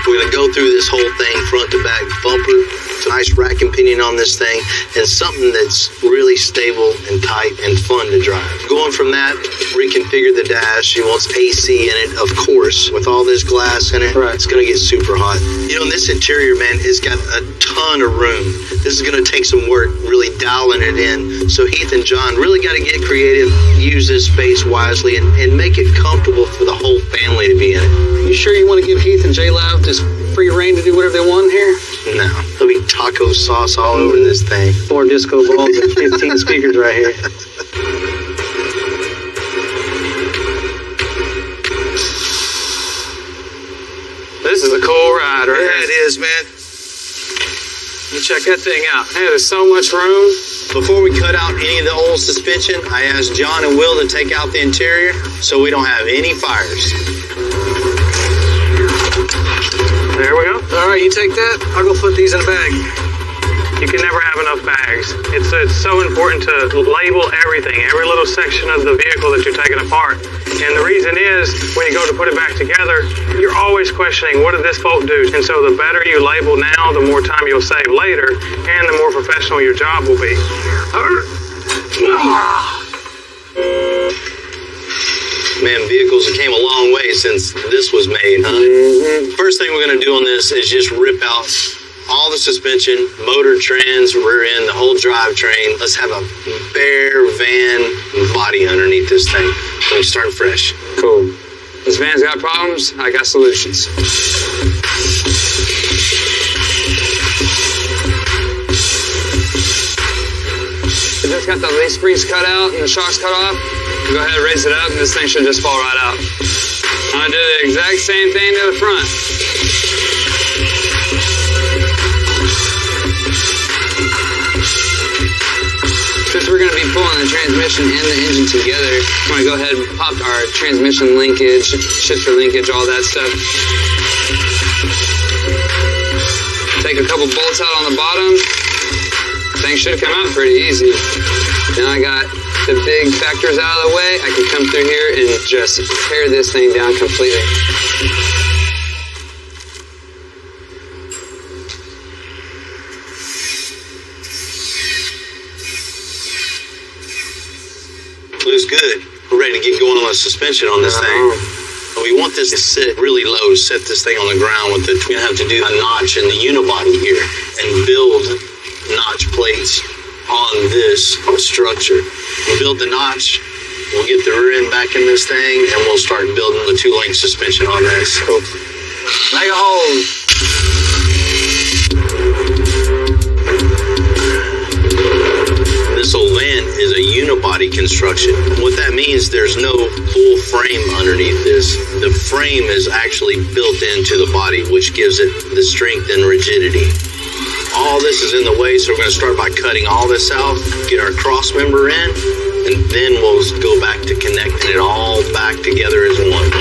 We're going to go through this whole thing, front to back, bumper, nice rack and pinion on this thing, and something that's really stable and tight and fun to drive. Going from that, reconfigure the dash. He wants AC in it, of course. With all this glass in it, It's going to get super hot. You know, this interior, man, has got a ton of room. This is going to take some work really dialing it in. So Heath and John really got to get creative, use this space wisely, and make it comfortable for the whole family to be in it. You sure you want to give Heath and J-Live just free reign to do whatever they want here? No. There'll be taco sauce all over this thing. 4 disco balls and 15 speakers right here. This is a cool ride, right? Yeah, it is, man. You check that thing out. Hey, there's so much room. Before we cut out any of the old suspension, I asked John and Will to take out the interior so we don't have any fires. There we go. All right, you take that. I'll go put these in a bag. You can never have enough bags. It's so important to label everything, every little section of the vehicle that you're taking apart. And the reason is, when you go to put it back together, you're always questioning, what did this bolt do? And so the better you label now, the more time you'll save later, and the more professional your job will be. Man, vehicles have came a long way since this was made, huh? Mm-hmm. First thing we're going to do on this is just rip out all the suspension, motor, trans, rear end, the whole drivetrain. Let's have a bare van body underneath this thing. So we start fresh. Cool. This van's got problems, I got solutions. If it's got the leaf sprees cut out and the shocks cut off, go ahead and raise it up and this thing should just fall right out. I'm gonna do the exact same thing to the front. Since we're going to be pulling the transmission and the engine together, I'm going to go ahead and pop our transmission linkage, shifter linkage, all that stuff. Take a couple bolts out on the bottom. Things should come out pretty easy. Now I got the big factors out of the way. I can come through here and just tear this thing down completely. Looks good. We're ready to get going on the suspension on this thing. we want this to sit really low, set this thing on the ground with the, we're gonna have to do a notch in the unibody here and build notch plates on this structure. We'll build the notch, we'll get the rear end back in this thing, and we'll start building the 2-link suspension on this. Cool. Make a hole. This whole van is a unibody construction. What that means, there's no full frame underneath this. The frame is actually built into the body, which gives it the strength and rigidity. All this is in the way, so we're going to start by cutting all this out, get our cross member in, and then we'll go back to connecting it all back together as one.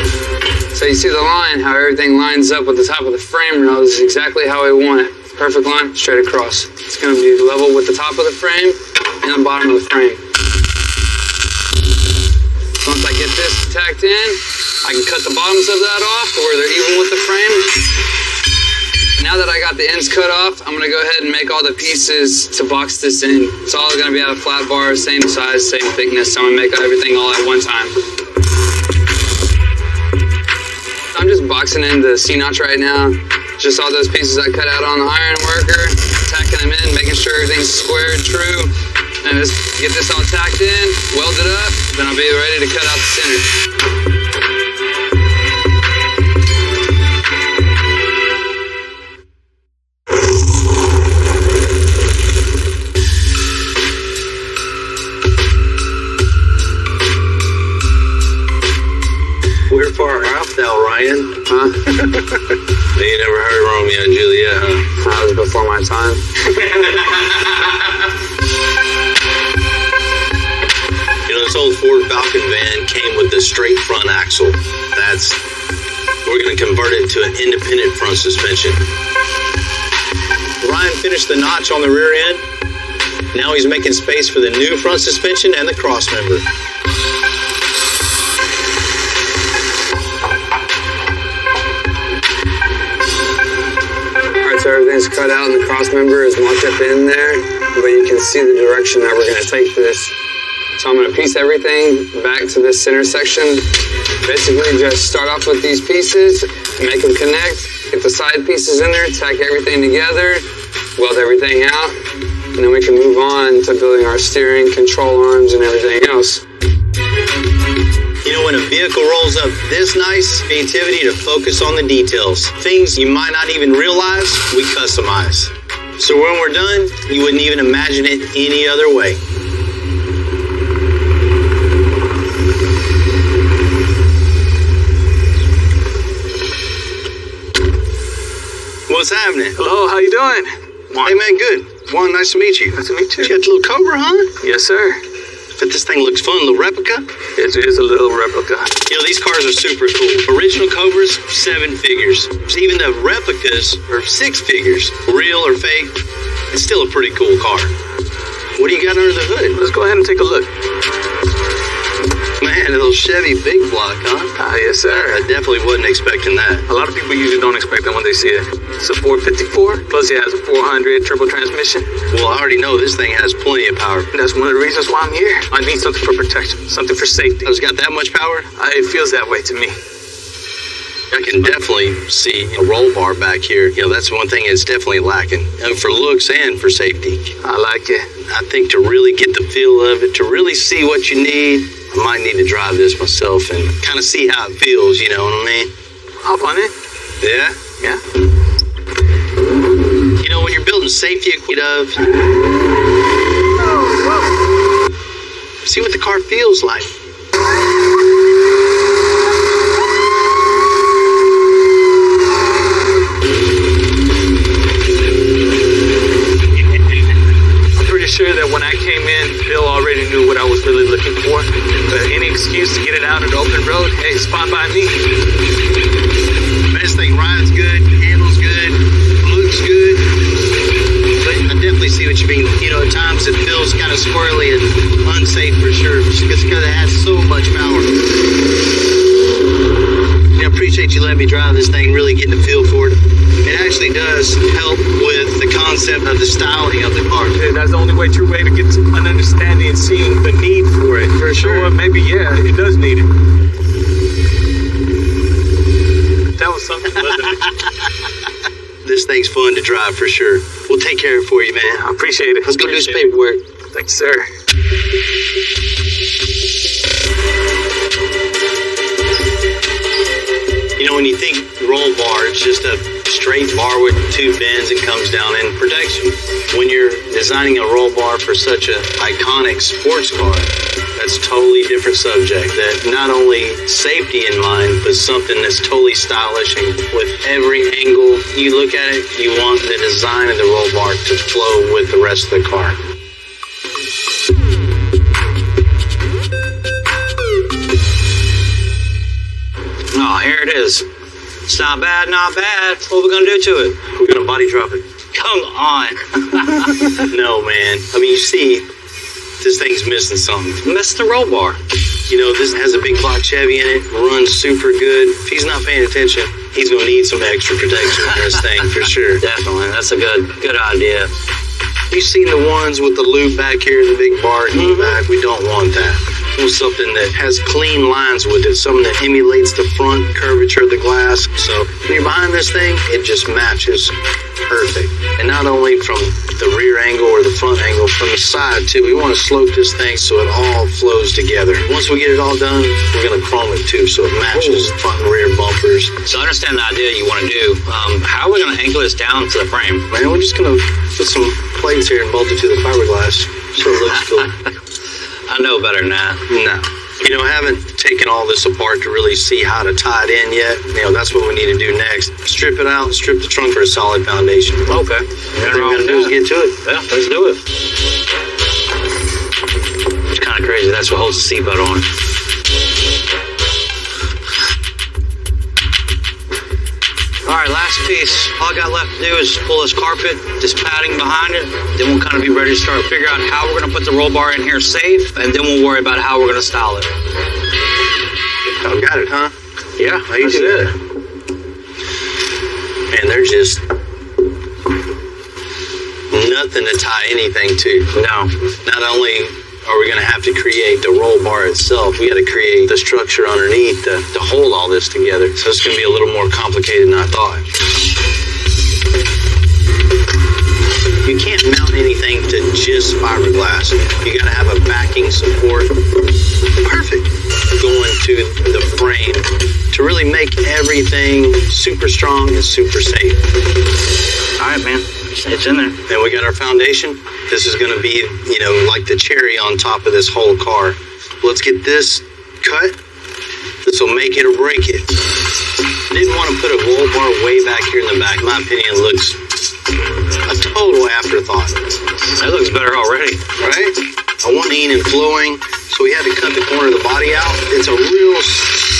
So you see the line, how everything lines up with the top of the frame rail. This is exactly how we want it. Perfect line, straight across. It's going to be level with the top of the frame and the bottom of the frame. Once I get this tacked in, I can cut the bottoms of that off to where they're even with the frame. Now that I got the ends cut off, I'm going to go ahead and make all the pieces to box this in. It's all going to be out of flat bar, same size, same thickness. So I'm going to make everything all at one time. I'm just boxing in the C-notch right now. Just all those pieces I cut out on the iron worker, tacking them in, making sure everything's square and true. And just get this all tacked in, weld it up, then I'll be ready to cut out the center. We're far off now, Ryan. Huh? You never heard Romeo and Juliet, huh? That was before my time. You know, this old Ford Falcon van came with the straight front axle. We're going to convert it to an independent front suspension. Ryan finished the notch on the rear end. Now he's making space for the new front suspension and the cross member. So everything's cut out and the cross member is marked up in there, but you can see the direction that we're going to take this. So I'm going to piece everything back to this center section. Basically just start off with these pieces, make them connect, get the side pieces in there, tack everything together, weld everything out, and then we can move on to building our steering, control arms, and everything else. You know, when a vehicle rolls up this nice, creativity to focus on the details. Things you might not even realize, we customize. So when we're done, you wouldn't even imagine it any other way. What's happening? Hello, how you doing? Hey man, good. Juan, nice to meet you. Nice to meet you. You got the little Cobra, huh? Yes, sir. But this thing looks fun, a little replica. It is a little replica. You know, these cars are super cool. Original Cobras, 7 figures. Even the replicas are 6 figures. Real or fake, it's still a pretty cool car. What do you got under the hood? Let's go ahead and take a look. Man, a little Chevy big block, huh? Yes, sir. I definitely wasn't expecting that. A lot of people usually don't expect that when they see it. It's a 454, plus it has a 400 turbo transmission. Well, I already know this thing has plenty of power. That's one of the reasons why I'm here. I need something for protection, something for safety. It's got that much power? It feels that way to me. I can definitely see a roll bar back here. You know, that's one thing it's definitely lacking. And for looks and for safety. I like it. I think to really get the feel of it, to really see what you need, I might need to drive this myself and kind of see how it feels, you know what I mean? Hop on it. Yeah? Yeah. You know, when you're building safety equipment, see what the car feels like. Sure that when I came in, Bill already knew what I was really looking for. Any excuse to get it out on the open road, hey, spot by me. This thing rides good, handles good, looks good. But I definitely see what you mean. You know, at times it feels kind of squirrely and unsafe for sure. Just because it has so much power. I appreciate you letting me drive this thing, really getting a feel for it. It actually does help with the concept of the styling of the car. Yeah, that's the only true way to get an understanding and seeing the need for it. For sure. Or maybe, yeah, it does need it. know something, wasn't it? This thing's fun to drive for sure. We'll take care of it for you, man. I appreciate it. Let's go do this paperwork. Thanks, sir. You know, when you think roll bar, it's just a straight bar with two bends and comes down in protection. When you're designing a roll bar for such an iconic sports car, that's a totally different subject. That not only safety in mind, but something that's totally stylish, and with every angle you look at it, you want the design of the roll bar to flow with the rest of the car. Oh, here it is. It's not bad, not bad. What are we gonna do to it? We're gonna body drop it. Come on. No, man. I mean, you see, this thing's missing something. Missed the roll bar. You know, this has a big block Chevy in it, runs super good. If he's not paying attention, he's gonna need some extra protection in this thing for sure. Definitely. That's a good idea. You've seen the ones with the loop back here in the big bar in the back. We don't want that. We want something that has clean lines with it, something that emulates the front curvature of the glass. So when you're behind this thing, it just matches perfect. And not only from the rear angle or the front angle, from the side too. We want to slope this thing so it all flows together. Once we get it all done, we're going to chrome it too so it matches front and rear bumpers. So I understand the idea you want to do. How are we going to angle this down to the frame? Man, we're just going to put some plates here and bolt it to the fiberglass so it looks cool. I know better than that. No. You know, I haven't taken all this apart to really see how to tie it in yet. You know, that's what we need to do next. Strip it out and strip the trunk for a solid foundation. Okay. All we're going to do is get to it. Yeah, let's do it. It's kind of crazy. That's what holds the seatbelt on. All right, last piece. All I got left to do is pull this carpet, this padding behind it. Then we'll kind of be ready to start figure out how we're going to put the roll bar in here safe, and then we'll worry about how we're going to style it. Oh, got it, huh? Yeah, How you do that? Man, there's just nothing to tie anything to. No. Not only are we going to have to create the roll bar itself, we got to create the structure underneath to hold all this together. So it's going to be a little more complicated than I thought. You can't mount anything to just fiberglass. You got to have a backing support. Perfect. Going to the frame to really make everything super strong and super safe. All right, man. It's in there. Then we got our foundation. This is going to be, you know, like the cherry on top of this whole car. Let's get this cut. This will make it or break it. I didn't want to put a roll bar way back here in the back. In my opinion, it looks a total afterthought. That looks better already. Right? I want lean and flowing, so we had to cut the corner of the body out. It's a real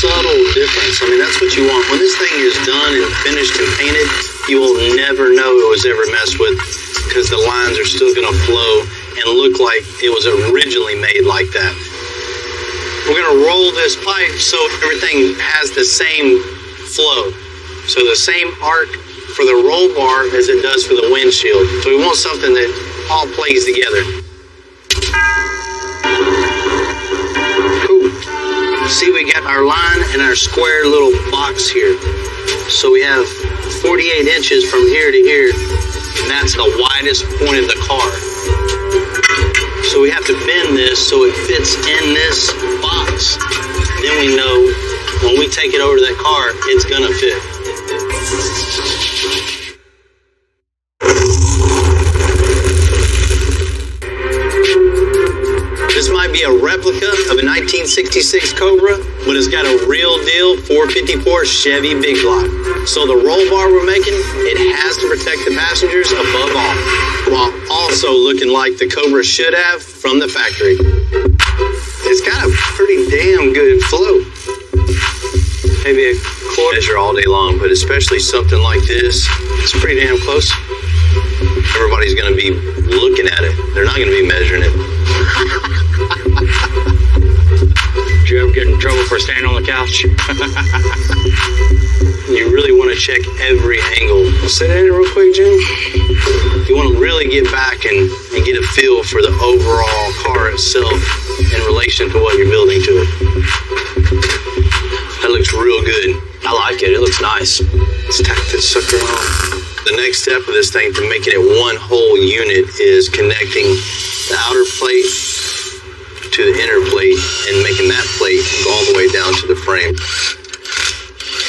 subtle difference. I mean, that's what you want. When this thing is done and finished and painted, you will never know it was ever messed with because the lines are still going to flow and look like it was originally made like that. We're going to roll this pipe so everything has the same flow. So the same arc for the roll bar as it does for the windshield. So we want something that all plays together. Cool. See, we got our line and our square little box here. So we have 48 inches from here to here, and that's the widest point of the car. So we have to bend this so it fits in this box. Then we know when we take it over to that car, it's gonna fit. This might be a replica of a 1966 Cobra, but it's got a real deal 454 Chevy big block. So the roll bar we're making, it has to protect the passengers above all, while also looking like the Cobra should have from the factory. It's got a pretty damn good flow. Maybe a quarter measure all day long, but especially something like this, it's pretty damn close. Everybody's going to be looking at it. They're not going to be measuring it. Did you ever get in trouble for standing on the couch? You really want to check every angle. Sit in it real quick, Jim. You want to really get back and get a feel for the overall car itself in relation to what you're building to it. That looks real good. I like it. It looks nice. Let's tack this sucker on. The next step of this thing to making it one whole unit is connecting the outer plate to the inner plate and making that plate go all the way down to the frame.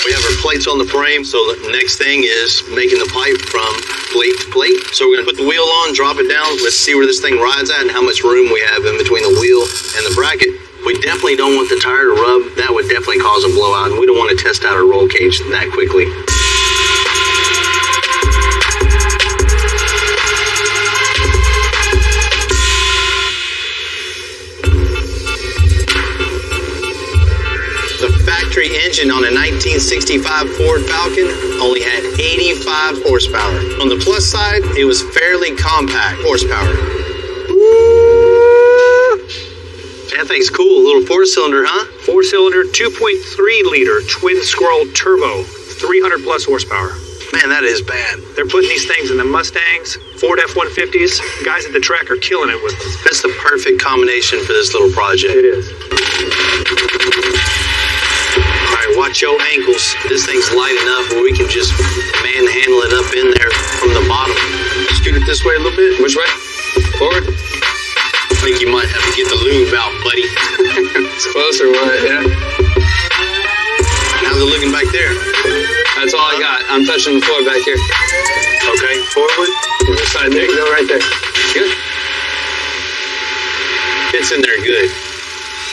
We have our plates on the frame, so the next thing is making the pipe from plate to plate. So we're gonna put the wheel on, drop it down. Let's see where this thing rides at and how much room we have in between the wheel and the bracket. We definitely don't want the tire to rub. That would definitely cause a blowout, and we don't want to test out a roll cage that quickly. The factory engine on a 1965 Ford Falcon only had 85 horsepower. On the plus side, it was fairly compact horsepower. That thing's cool. A little 4-cylinder, huh? 4-cylinder, 2.3-liter twin scroll turbo, 300 plus horsepower. Man, that is bad. They're putting these things in the Mustangs, Ford F-150s. Guys at the track are killing it with them. That's the perfect combination for this little project. It is. All right, watch your ankles. This thing's light enough where we can just manhandle it up in there from the bottom. Scoot it this way a little bit. Which way? Forward? I think you might have to get the lube out, buddy. It's closer, what? Yeah. How's it looking back there? That's all I got. I'm touching the floor back here. Okay, forward. This side there. Go right there. Good. Fits in there good.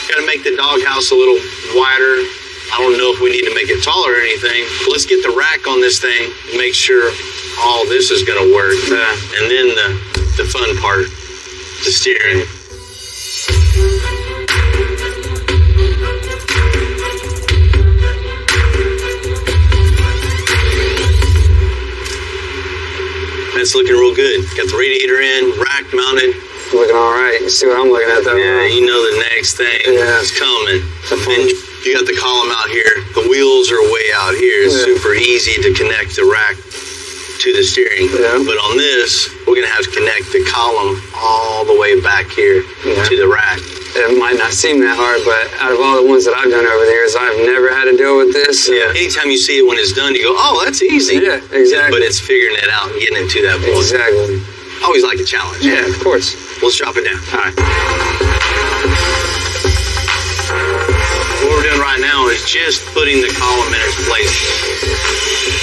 Got to make the doghouse a little wider. I don't know if we need to make it taller or anything. But let's get the rack on this thing and make sure all this is going to work. And then the fun part, the steering. That's looking real good. Got the radiator in, rack mounted. Looking all right. You see what I'm looking at, though? Yeah, you know the next thing is coming. And you got the column out here. The wheels are way out here. It's super easy to connect the rack to the steering. Yeah. But on this, we're going to have to connect the column all the way back here to the rack. It might not seem that hard, but out of all the ones that I've done over the years, I've never had to deal with this. Yeah. Anytime you see it when it's done, you go, oh, that's easy. Yeah, exactly. But it's figuring it out and getting it to that point. Exactly. Always like a challenge. Yeah, of course. Let's drop it down. All right. What we're doing right now is just putting the column in its place.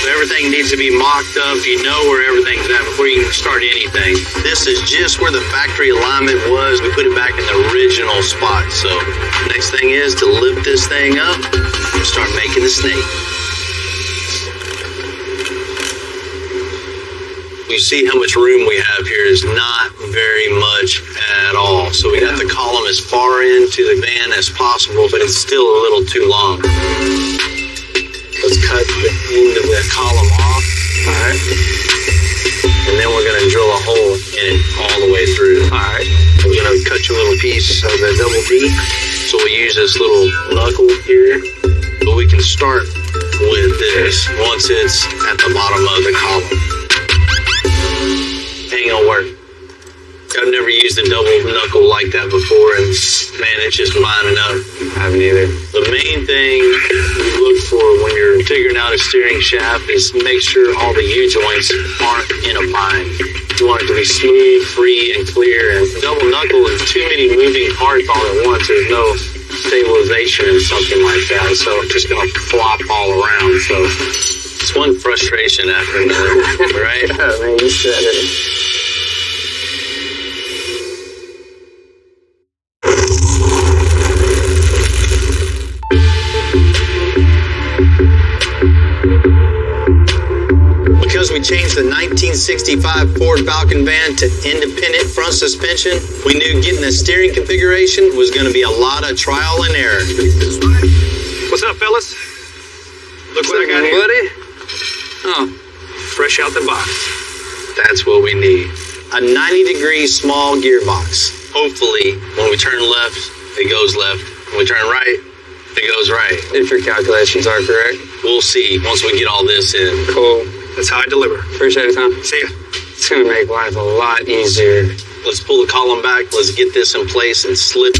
So everything needs to be mocked up. You know where everything's at before you can start anything. This is just where the factory alignment was. We put it back in the original spot. So next thing is to lift this thing up and start making the snake. You see how much room we have here is not very much at all. So we got the column as far into the van as possible, but it's still a little too long. Let's cut the end of the column off. All right. And then we're going to drill a hole in it all the way through. All right. We're going to cut you a little piece of the double D. So we'll use this little knuckle here. But we can start with this once it's at the bottom of the column. Ain't gonna work. I've never used a double knuckle like that before, and man, it's just lining up. I haven't either. The main thing you look for when you're figuring out a steering shaft is make sure all the U-joints aren't in a bind. You want it to be smooth, free, and clear. And double knuckle is too many moving parts all at once. There's no stabilization or something like that, so it's just gonna flop all around. So it's one frustration after another, right? Oh, man, you said it. Because we changed the 1965 Ford Falcon van to independent front suspension, we knew getting the steering configuration was going to be a lot of trial and error. What's up, fellas? Look what I got here. Buddy? Oh. Fresh out the box. That's what we need. A 90-degree small gearbox. Hopefully, when we turn left, it goes left. When we turn right, it goes right. If your calculations are correct. We'll see once we get all this in. Cool. That's how I deliver. Appreciate it, Tom. See ya. It's going to make life a lot easier. Let's pull the column back. Let's get this in place and slip.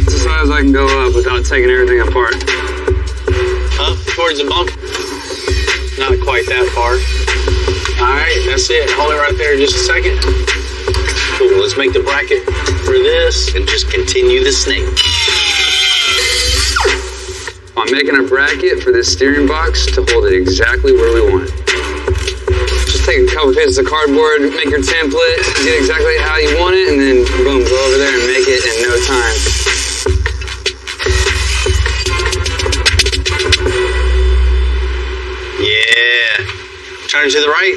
As high as I can go up without taking everything apart. Up. towards the bump. Not quite that far. All right, that's it. Hold it right there just a second. Cool, let's make the bracket for this And just continue the snake. I'm making a bracket for this steering box to hold it exactly where we want it. Just take a couple pieces of cardboard, make your template, get exactly how you want it, and then boom, go over there and make it in no time. Yeah. Turn to the right.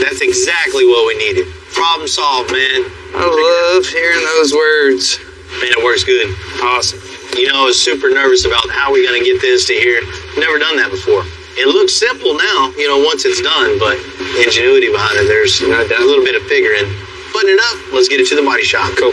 That's exactly what we needed. Problem solved, man. I love hearing those words. Man, it works good. awesome. You know, I was super nervous about how we going to get this to here. Never done that before. It looks simple now, you know, once it's done, but ingenuity behind it, there's a little bit of figuring. Button it up, let's get it to the body shop. Cool.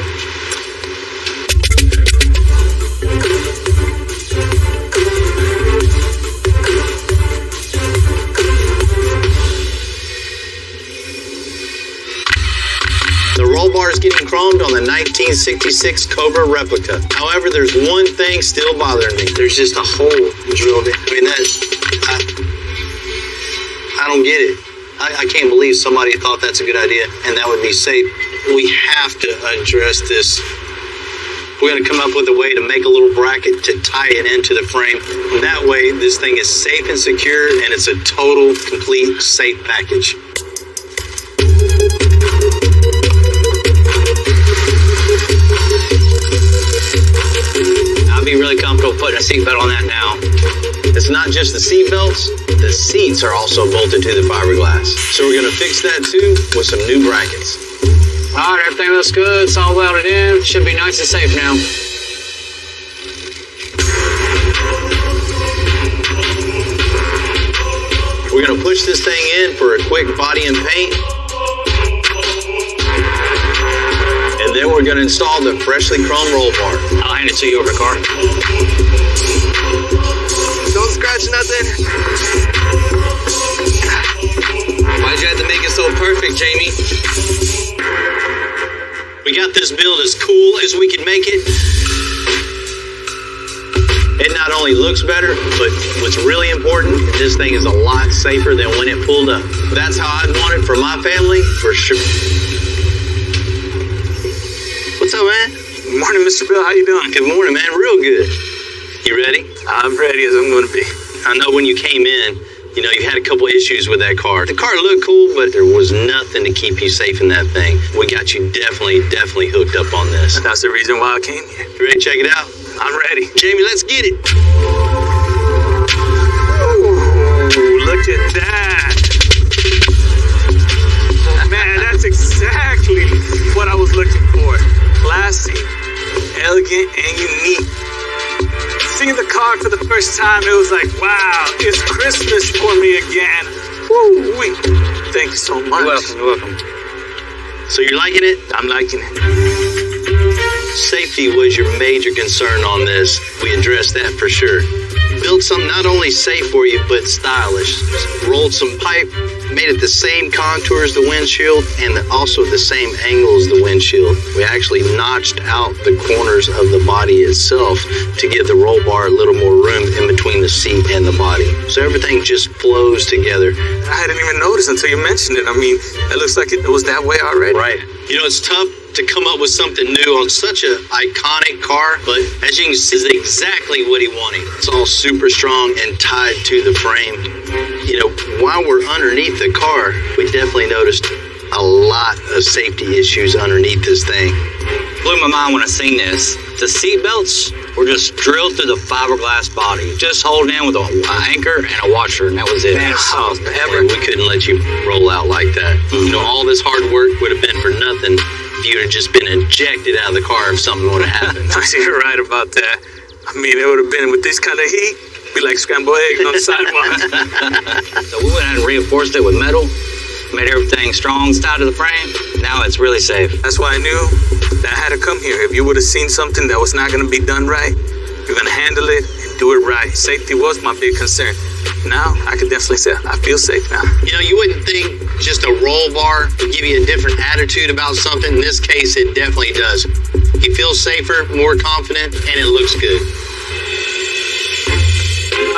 The roll bar is getting chromed on the 1966 Cobra replica. However, there's one thing still bothering me. There's just a hole drilled in. I mean, I don't get it. I can't believe somebody thought that's a good idea and that would be safe. We have to address this. We're going to come up with a way to make a little bracket to tie it into the frame. And that way, this thing is safe and secure, and it's a total, complete, safe package. I'll be really comfortable putting a seatbelt on that now. It's not just the seat belts, the seats are also bolted to the fiberglass. So we're going to fix that too with some new brackets. All right, everything looks good. It's all welded in. Should be nice and safe now. We're going to push this thing in for a quick body and paint. And then we're going to install the freshly chrome roll bar. I'll hand it to you over the car. Don't scratch nothing. Why'd you have to make it so perfect, Jamie? We got this build as cool as we can make it. It not only looks better, but what's really important, this thing is a lot safer than when it pulled up. That's how I'd want it for my family, for sure. What's up, man? Good morning, Mr. Bill. How you doing? Good morning, man. Real good. You ready? I'm ready as I'm going to be. I know when you came in, you know, you had a couple issues with that car. The car looked cool, but there was nothing to keep you safe in that thing. We got you definitely hooked up on this. That's the reason why I came here. You ready to check it out? I'm ready. Jamie, let's get it. Ooh, look at that. Man, that's exactly what I was looking for. Classy, elegant, and unique. Seeing the car for the first time, it was like, wow, it's Christmas for me again. Woo-wee. Thank you so much. You're welcome. So you're liking it? I'm liking it. Safety was your major concern on this. We addressed that for sure. Built something not only safe for you, but stylish. Rolled some pipe, made it the same contour as the windshield, and also the same angle as the windshield. We actually notched out the corners of the body itself to give the roll bar a little more room in between the seat and the body. So everything just flows together. I didn't even notice until you mentioned it. I mean, it looks like it was that way already. Right. You know, it's tough to come up with something new on such an iconic car, but as you can see, it's exactly what he wanted. It's all super strong and tied to the frame. You know, while we're underneath the car, we definitely noticed a lot of safety issues underneath this thing. Blew my mind when I seen this. The seat belts were just drilled through the fiberglass body, just holding in with an anchor and a washer, and that was it. Man, we couldn't let you roll out like that. You know, all this hard work would have been for nothing if you would have just been ejected out of the car if something would have happened. You're right about that. I mean, it would have been with this kind of heat, be like scrambled eggs on the sidewalk. So we went ahead and reinforced it with metal, made everything strong, tied to the frame. Now it's really safe. That's why I knew that I had to come here. If you would have seen something that was not going to be done right, you're going to handle it and do it right. Safety was my big concern. Now, I can definitely say I feel safe now. You know, you wouldn't think just a roll bar would give you a different attitude about something. In this case, it definitely does. You feel safer, more confident, and it looks good.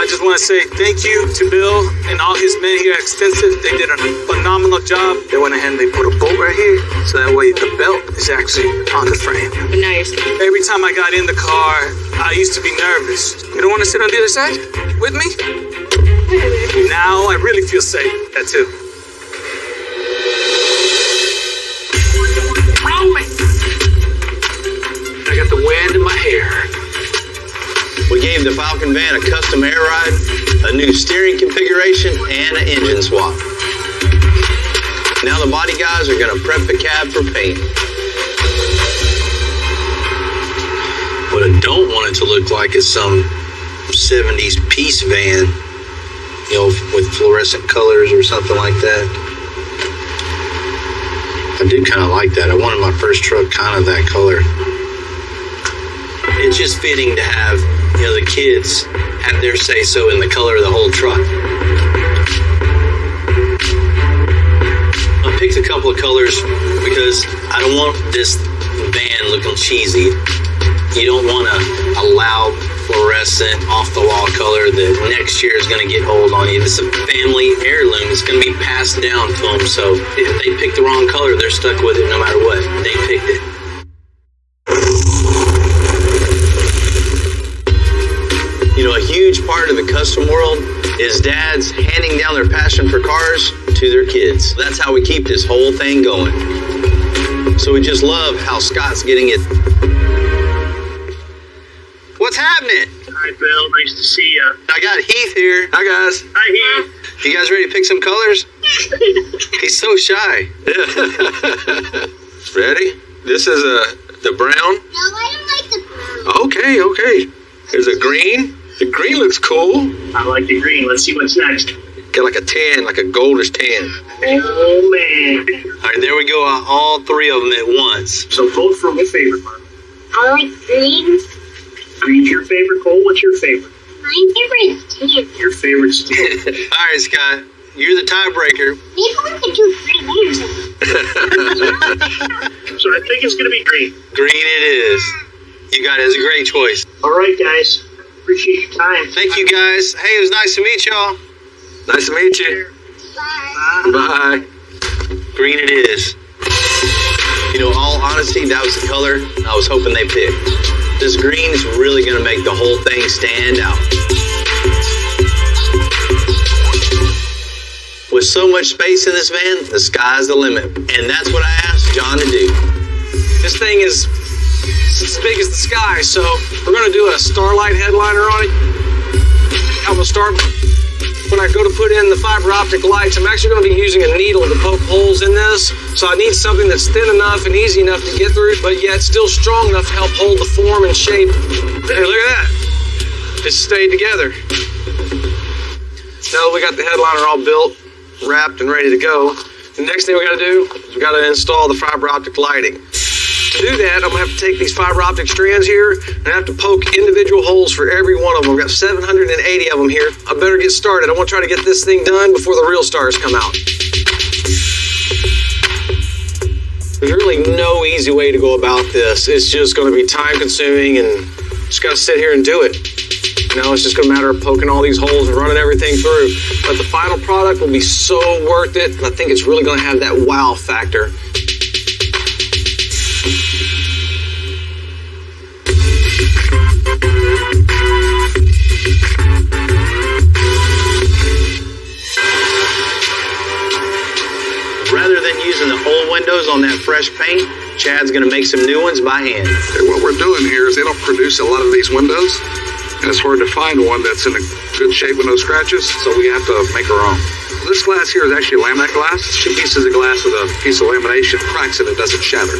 I just want to say thank you to Bill and all his men here at Extensive. They did a phenomenal job. They went ahead and they put a bolt right here, so that way the belt is actually on the frame. But now you're safe. Every time I got in the car, I used to be nervous. You don't want to sit on the other side with me? Now I really feel safe. That too. Roll me. I got the wind in my hair. We gave the Falcon van a custom air ride, a new steering configuration, and an engine swap. Now the body guys are gonna prep the cab for paint. What I don't want it to look like is some 70s peace van, you know, with fluorescent colors or something like that. I do kind of like that. I wanted my first truck kind of that color. It's just fitting to have, you know, the kids have their say-so in the color of the whole truck. I picked a couple of colors because I don't want this van looking cheesy. You don't want a loud, fluorescent, off-the-wall color that next year is going to get old on you. It's a family heirloom. It's going to be passed down to them. So if they pick the wrong color, they're stuck with it no matter what. They picked it. You know, a huge part of the custom world is dads handing down their passion for cars to their kids. That's how we keep this whole thing going. So we just love how Scott's getting it. What's happening? Hi, Bill. Nice to see you. I got Heath here. Hi, guys. Hi, Heath. You guys ready to pick some colors? He's so shy. Ready? This is the brown. No, I don't like the brown. Okay. There's a green. The green looks cool. I like the green. Let's see what's next. Got like a tan, like a goldish tan. Oh, man. All right, there we go. All three of them at once. So vote for your favorite one. I like green. Green's your favorite, Cole? What's your favorite? My favorite is tan. Your favorite's tan. All right, Scott. You're the tiebreaker. Maybe we could do green layers. So I think it's going to be green. Green it is. You got it. It's a great choice. All right, guys. Appreciate your time. Thank you, guys. Hey, it was nice to meet y'all. Nice to meet you. Bye. Green it is. You know, all honesty, that was the color I was hoping they picked. This green is really going to make the whole thing stand out. With so much space in this van, the sky's the limit. And that's what I asked John to do. This thing is as big as the sky, so we're going to do a starlight headliner on it. I'm going to start when I go to put in the fiber optic lights. I'm actually going to be using a needle to poke holes in this, so I need something that's thin enough and easy enough to get through, but yet still strong enough to help hold the form and shape. Hey, look at that. It stayed together. Now that we got the headliner all built, wrapped, and ready to go, the next thing we got to do is we got to install the fiber optic lighting. To do that, I'm going to have to take these fiber optic strands here and I have to poke individual holes for every one of them. I've got 780 of them here. I better get started. I want to try to get this thing done before the real stars come out. There's really no easy way to go about this. It's just going to be time consuming and just got to sit here and do it. You know, it's just going to matter of poking all these holes and running everything through. But the final product will be so worth it. And I think it's really going to have that wow factor. Rather than using the old windows on that fresh paint, Chad's going to make some new ones by hand. Okay, what we're doing here is they don't produce a lot of these windows, and it's hard to find one that's in a good shape with no scratches, so we have to make our own. This glass here is actually laminate glass. It's 2 pieces of glass with a piece of lamination, cracks in it, doesn't shatter.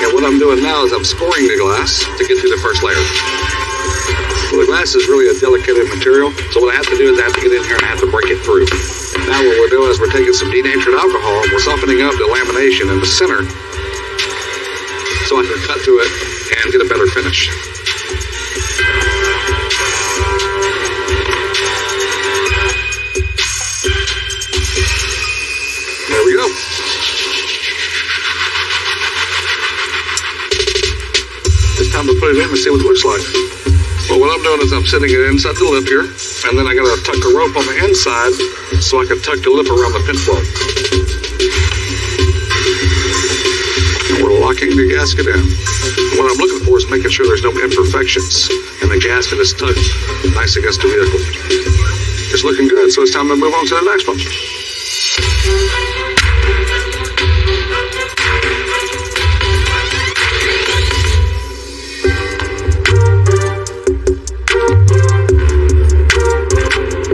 And what I'm doing now is I'm scoring the glass to get through the first layer. Well, the glass is really a delicate material, so what I have to do is I have to get in here and I have to break it through. Now what we're doing is we're taking some denatured alcohol and we're softening up the lamination in the center so I can cut through it and get a better finish. There we go. It's time to put it in and see what it looks like. Well, what I'm doing is I'm sitting it inside the lip here, and then I gotta tuck the rope on the inside so I can tuck the lip around the pin plug. And we're locking the gasket in. What I'm looking for is making sure there's no imperfections, and the gasket is tucked nice against the vehicle. It's looking good, so it's time to move on to the next one.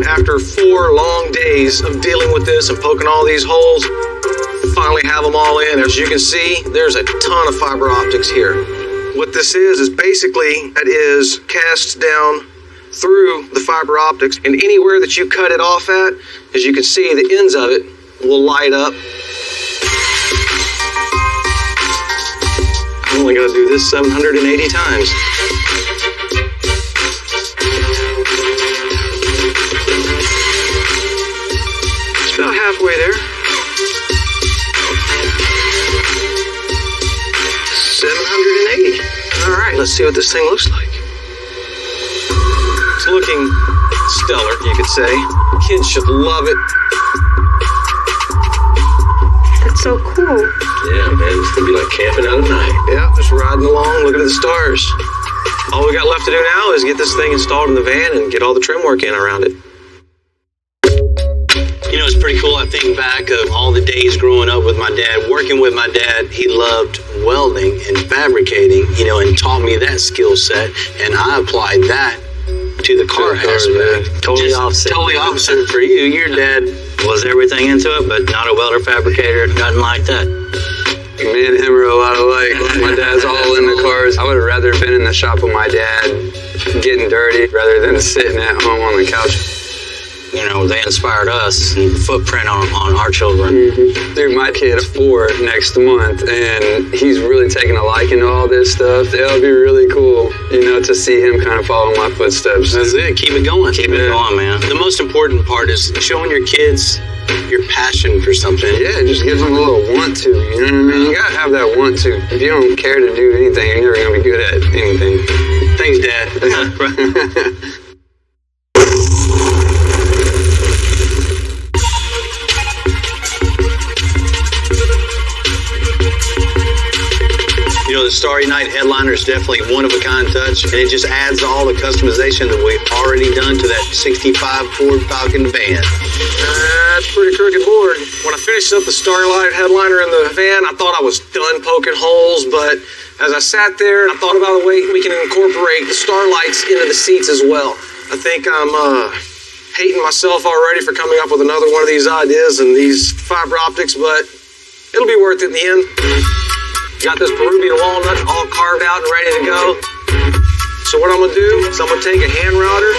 After 4 long days of dealing with this and poking all these holes, finally have them all in. As you can see, there's a ton of fiber optics here. What this is basically, that is cast down through the fiber optics, and anywhere that you cut it off at, as you can see, the ends of it will light up. I'm only going to do this 780 times. It's about halfway there. 780. All right, let's see what this thing looks like. It's looking stellar, you could say. Kids should love it. That's so cool. Yeah, man, it's gonna be like camping out at night. Yeah, just riding along, looking at the stars. All we got left to do now is get this thing installed in the van and get all the trim work in around it. You know, it's pretty cool. I think back of all the days growing up with my dad, working with my dad. He loved welding and fabricating, you know, and taught me that skill set. And I applied that to the car aspect. Totally opposite. Totally opposite for you. Your dad was everything into it, but not a welder, fabricator, nothing like that. Me and him are a lot alike. My dad's all in the cars. I would have rather been in the shop with my dad getting dirty rather than sitting at home on the couch. You know, they inspired us and footprint on our children. Mm-hmm. Dude, my kid is 4 next month, and he's really taking a liking to all this stuff. It'll be really cool, you know, to see him kind of follow my footsteps. That's it. Keep it going. Keep it going, man. The most important part is showing your kids your passion for something. Yeah, it just gives them a little want to, you know what I mean? You gotta have that want to. If you don't care to do anything, you're never gonna be good at anything. Thanks, Dad. You know, the Starry Night headliner is definitely one-of-a-kind touch, and it just adds all the customization that we've already done to that 65 Ford Falcon van. That's pretty crooked board. When I finished up the Starry Night headliner in the van, I thought I was done poking holes, but as I sat there, I thought about a way we can incorporate the starlights into the seats as well. I think I'm hating myself already for coming up with another one of these ideas and these fiber optics, but it'll be worth it in the end. Got this Peruvian walnut all carved out and ready to go. So what I'm gonna do is I'm gonna take a hand router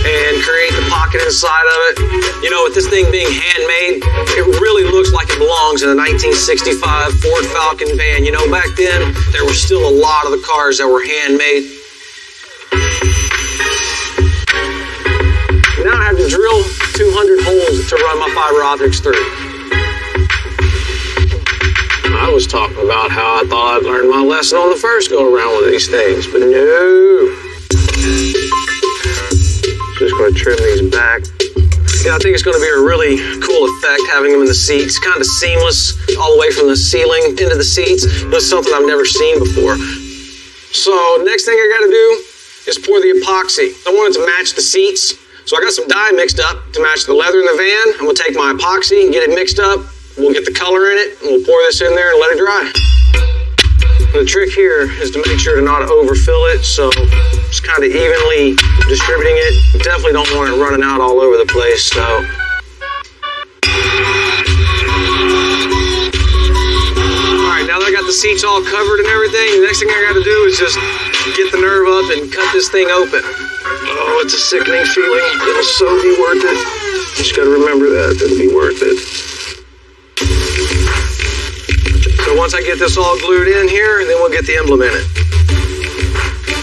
and create the pocket inside of it. You know, with this thing being handmade, it really looks like it belongs in a 1965 Ford Falcon van. You know, back then, there were still a lot of the cars that were handmade. Now I have to drill 200 holes to run my fiber optics through. I was talking about how I thought I'd learned my lesson on the first go-around with these things, but no. Just going to trim these back. Yeah, I think it's going to be a really cool effect having them in the seats. Kind of seamless all the way from the ceiling into the seats. That's something I've never seen before. So next thing I got to do is pour the epoxy. I want it to match the seats. So I got some dye mixed up to match the leather in the van. I'm going to take my epoxy and get it mixed up. We'll get the color in it, and we'll pour this in there and let it dry. The trick here is to make sure to not overfill it, so just kind of evenly distributing it. You definitely don't want it running out all over the place, so. All right, now that I got the seats all covered and everything, the next thing I got to do is just get the nerve up and cut this thing open. Oh, it's a sickening feeling. It'll so be worth it. Just got to remember that. It'll be worth it. So once I get this all glued in here, then we'll get the emblem in it.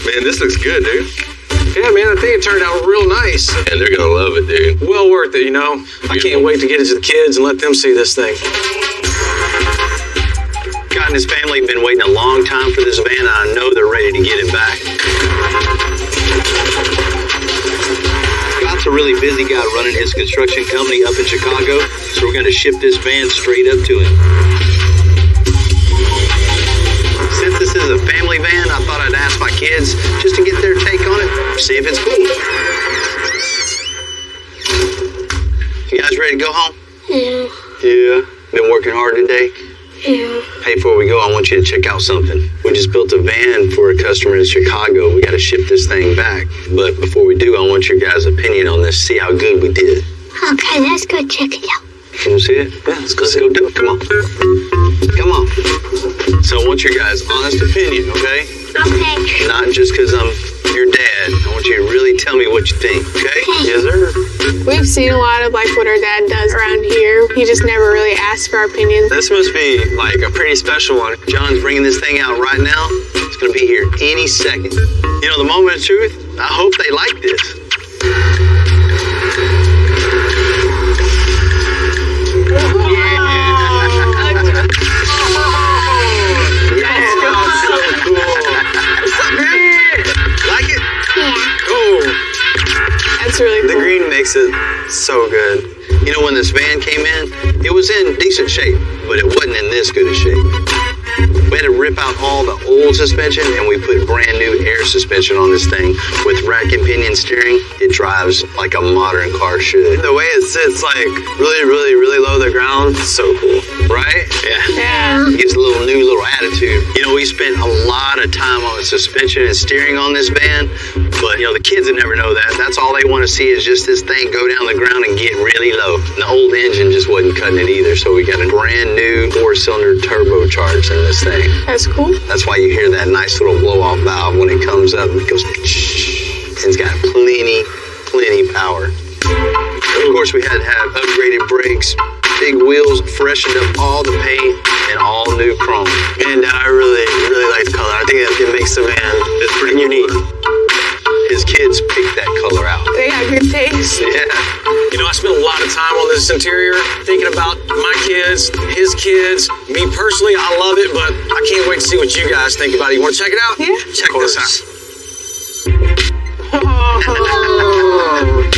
Man, this looks good, dude. Yeah, man, I think it turned out real nice. And they're gonna love it, dude. Well worth it, you know. I can't wait to get it to the kids and let them see this thing. God and his family have been waiting a long time for this van, and I know they're ready to get it back. Scott's a really busy guy running his construction company up in Chicago, so we're going to ship this van straight up to him. Since this is a family van, I thought I'd ask my kids just to get their take on it, see if it's cool. You guys ready to go home? Yeah. Yeah. Been working hard today? Yeah. Hey, before we go, I want you to check out something. We just built a van for a customer in Chicago. We got to ship this thing back. But before we do, I want your guys' opinion on this, see how good we did. Okay, let's go check it out. You want to see it? Yeah, let's go do it. Come on. Come on. So I want your guys' honest opinion, okay? Okay. Not just because I'm your dad. I want you to really tell me what you think, okay? Yes, sir. We've seen a lot of like what our dad does around here. He just never really asks for our opinion. This must be like a pretty special one. John's bringing this thing out right now. It's going to be here any second. You know, the moment of truth, I hope they like this. Like it? Yeah. Oh. That's really cool. The green makes it so good. You know, when this van came in, it was in decent shape, but it wasn't in this good a shape. We had to rip out all the old suspension, and we put brand new air suspension on this thing with rack and pinion steering. It drives like a modern car should. The way it sits like really, really, really low to the ground, so cool. Right? Yeah. It gives a little new little attitude. You know, we spent a lot of time on the suspension and steering on this van, but you know, the kids would never know that. That's all they want to see is just this thing go down the ground and get really low. And the old engine just wasn't cutting it either, so we got a brand new 4-cylinder turbocharged in this thing. That's cool. That's why you hear that nice little blow-off valve when it comes up. It goes, it's got plenty power. Of course, we had to have upgraded brakes, big wheels, freshened up all the paint, and all new chrome. And I really, really like the color. I think it makes the van It's pretty unique. His kids picked that color out. They have good taste. Yeah. You know, I spent a lot of time on this interior thinking about my kids, his kids, me personally. I love it, but I can't wait to see what you guys think about it. You want to check it out? Yeah. Check this out.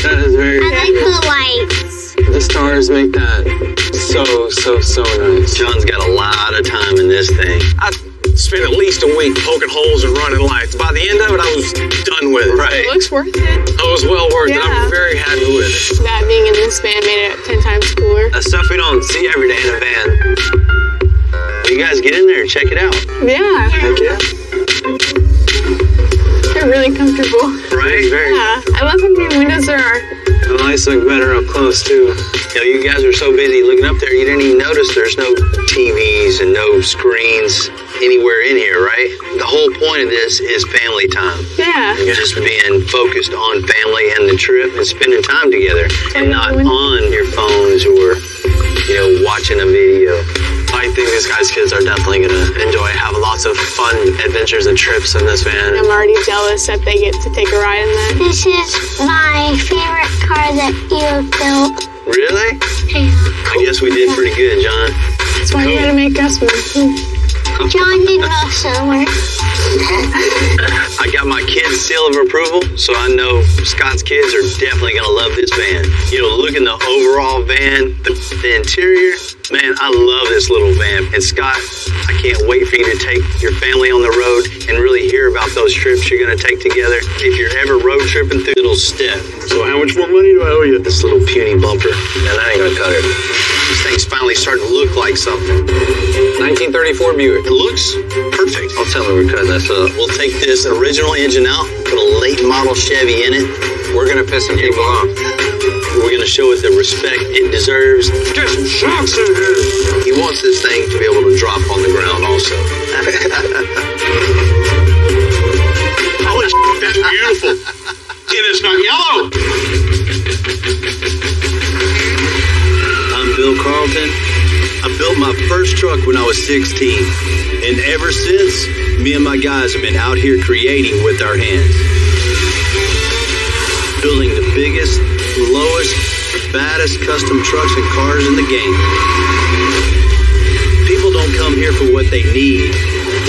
That is very I like the lights. The stars make that so nice. John's got a lot of time in this thing. I spent at least a week poking holes and running lights. By the end of it, I was done with it. Right. It looks worth it. It was well worth it. Yeah. I'm very happy with it. That being in this van made it 10 times cooler. That's stuff we don't see every day in a van. You guys get in there and check it out. Yeah. Heck yeah. They're really comfortable. Right? Yeah. I love how many windows there are. The lights look better up close too. You know, you guys are so busy looking up there, you didn't even notice there's no TVs and no screens anywhere in here, right? The whole point of this is family time. Yeah. Just being focused on family and the trip and spending time together and not on your phones or, you know, watching a video. I think these guys' kids are definitely gonna enjoy having lots of fun adventures and trips in this van. I'm already jealous that they get to take a ride in that. This is my favorite car that you built. Really? Yeah. I guess we did pretty good, John. That's why you gotta make us one. John did most of the work. I got my kids' seal of approval, so I know Scott's kids are definitely going to love this van. You know, look in the overall van, the interior, man, I love this little van. And Scott, I can't wait for you to take your family on the road and really hear about those trips you're going to take together. If you're ever road tripping through Little Step. So how much more money do I owe you? This little puny bumper, and that ain't going to cut it. This thing's finally starting to look like something. 1934 Buick. It looks perfect. I'll tell her we're cutting this up. We'll take this original engine out, put a late model Chevy in it. We're gonna piss some people off. We're gonna show it the respect it deserves. Get some shocks in here. He wants this thing to be able to drop on the ground also. Holy that's beautiful. And it's not yellow. I'm Bill Carlton. I built my first truck when I was 16. And ever since, me and my guys have been out here creating with our hands. Building the biggest, lowest, baddest custom trucks and cars in the game. People don't come here for what they need.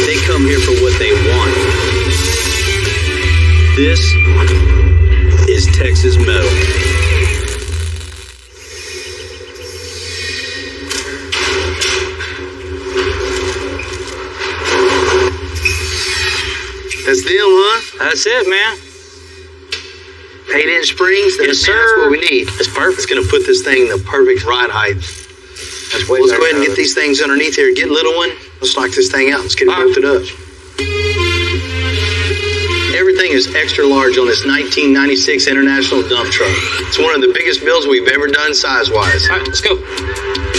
They come here for what they want. This is Texas metal. That's them, huh? That's it, man. 8-inch springs? Yes, sir. That's what we need. It's perfect. It's going to put this thing in the perfect ride height. That's way Let's better go ahead and than get these things underneath here. Get little one. Let's knock this thing out. Let's get it bolted up. Everything is extra large on this 1996 International dump truck. It's one of the biggest builds we've ever done size-wise. All right, let's go.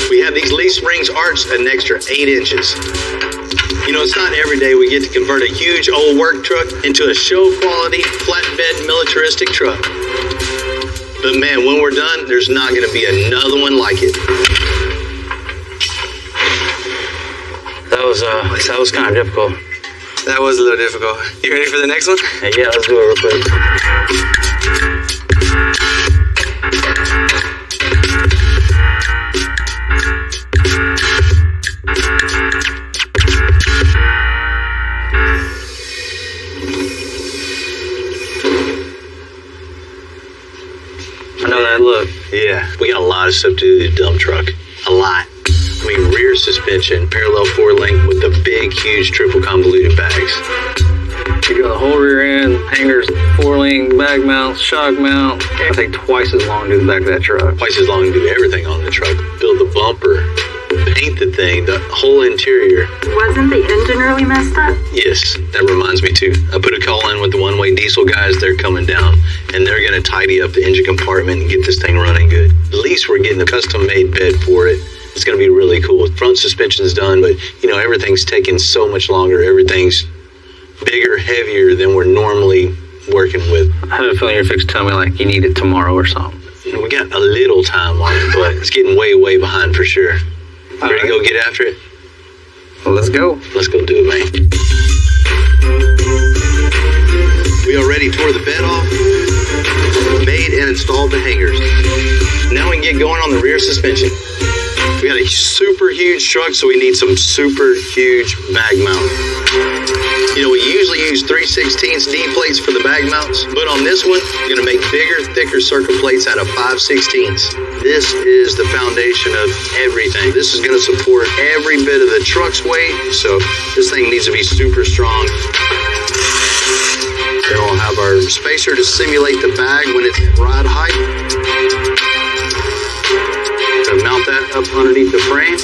We have these leaf springs arched an extra 8 inches. You know, it's not every day we get to convert a huge old work truck into a show-quality, flatbed, militaristic truck. But man, when we're done, there's not going to be another one like it. That was kind of difficult. That was a little difficult. You ready for the next one? Yeah, let's do it real quick. I know that look. Yeah, we got a lot of stuff to do to the dump truck. A lot. I mean, rear suspension, parallel 4-link with the big, huge triple convoluted bags. You got the whole rear end, hangers, 4-link, bag mount, shock mount. It'll take twice as long to do the back of that truck. Twice as long to do everything on the truck. Build the bumper, paint the thing, the whole interior. Wasn't the engine really messed up? Yes, that reminds me too. I put a call in with the one-way diesel guys. They're coming down, and they're going to tidy up the engine compartment and get this thing running good. At least we're getting a custom-made bed for it. It's going to be really cool. Front suspension's done, but, you know, everything's taking so much longer. Everything's bigger, heavier than we're normally working with. I had a feeling you're fixing to tell me, like, you need it tomorrow or something. We got a little time on it, but it's getting way, way behind for sure. Ready to go get after it? Well, let's go. Let's go do it, man. We already tore the bed off, made and installed the hangers. Now we can get going on the rear suspension. We got a super huge truck, so we need some super huge bag mount. You know, we usually use 3/16 D plates for the bag mounts, but on this one, we're going to make bigger, thicker circle plates out of 5/16. This is the foundation of everything. This is going to support every bit of the truck's weight, so this thing needs to be super strong. Then we'll have our spacer to simulate the bag when it's at ride height. To mount that up underneath the frame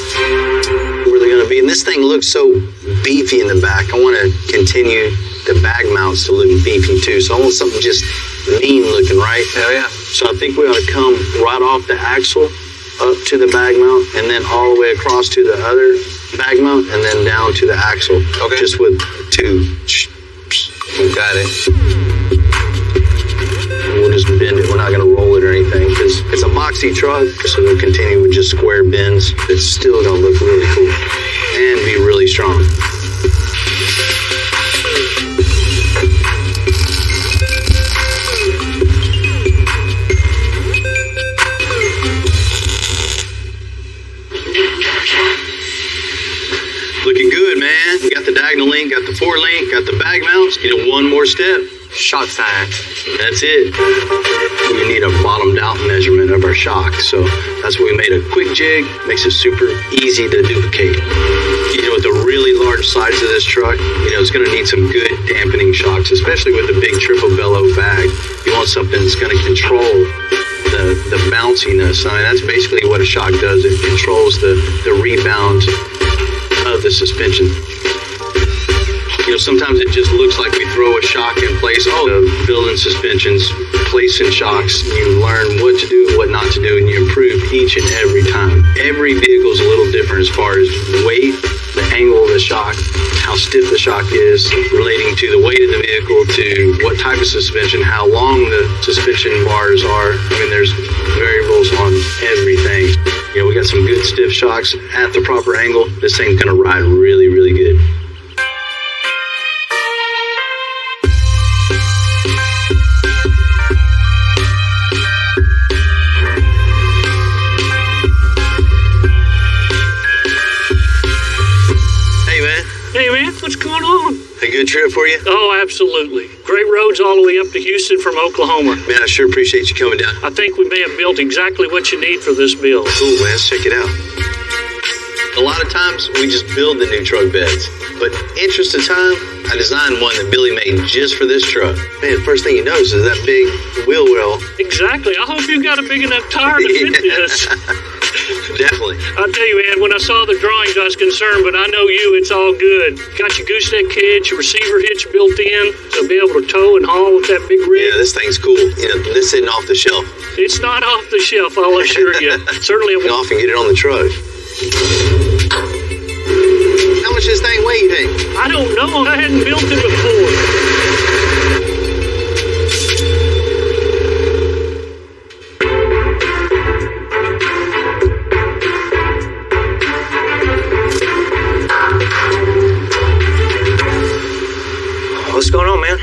where they're going to be. And this thing looks so beefy in the back. I want to continue the bag mounts to look beefy too. So I want something just mean looking, right? Hell yeah. So I think we ought to come right off the axle up to the bag mount and then all the way across to the other bag mount and then down to the axle. Okay. Just with two. Got it. We'll just bend it. We're not going to roll it or anything because it's a boxy truck, so they'll continue with just square bends. It's still going to look really cool and be really strong. Looking good, man. We got the diagonal link, got the 4-link, got the bag mounts. You know, one more step. Shock time. That's it. We need a bottomed out measurement of our shock. So that's why we made a quick jig. Makes it super easy to duplicate. You know, with the really large size of this truck, you know, it's going to need some good dampening shocks, especially with the big triple bellow bag. You want something that's going to control the bounciness. I mean, that's basically what a shock does. It controls the rebound of the suspension. You know, sometimes it just looks like we throw a shock in place. Oh, building suspensions, placing shocks. You learn what to do, what not to do, and you improve each and every time. Every vehicle is a little different as far as weight, the angle of the shock, how stiff the shock is, relating to the weight of the vehicle, to what type of suspension, how long the suspension bars are. I mean, there's variables on everything. You know, we got some good stiff shocks at the proper angle. This thing's gonna ride really, really good. Hey man, what's going on? A good trip for you? Oh, absolutely. great roads all the way up to Houston from Oklahoma. Man, I sure appreciate you coming down. I think we may have built exactly what you need for this build. Cool, man. Let's check it out. A lot of times, we just build the new truck beds. But interest of time, I designed one that Billy made just for this truck. Man, first thing you notice is that big wheel well. Exactly. I hope you got a big enough tire to fit this. Definitely. I'll tell you, man, when I saw the drawings, I was concerned, but I know you, it's all good. Got your gooseneck hitch, your receiver hitch built in, so be able to tow and haul with that big rig. Yeah, this thing's cool. You know, this isn't off the shelf. It's not off the shelf, I'll assure you. Certainly. You off and get it on the truck. How much does this thing weigh, you think? I don't know. I hadn't built it before. What's going on, man?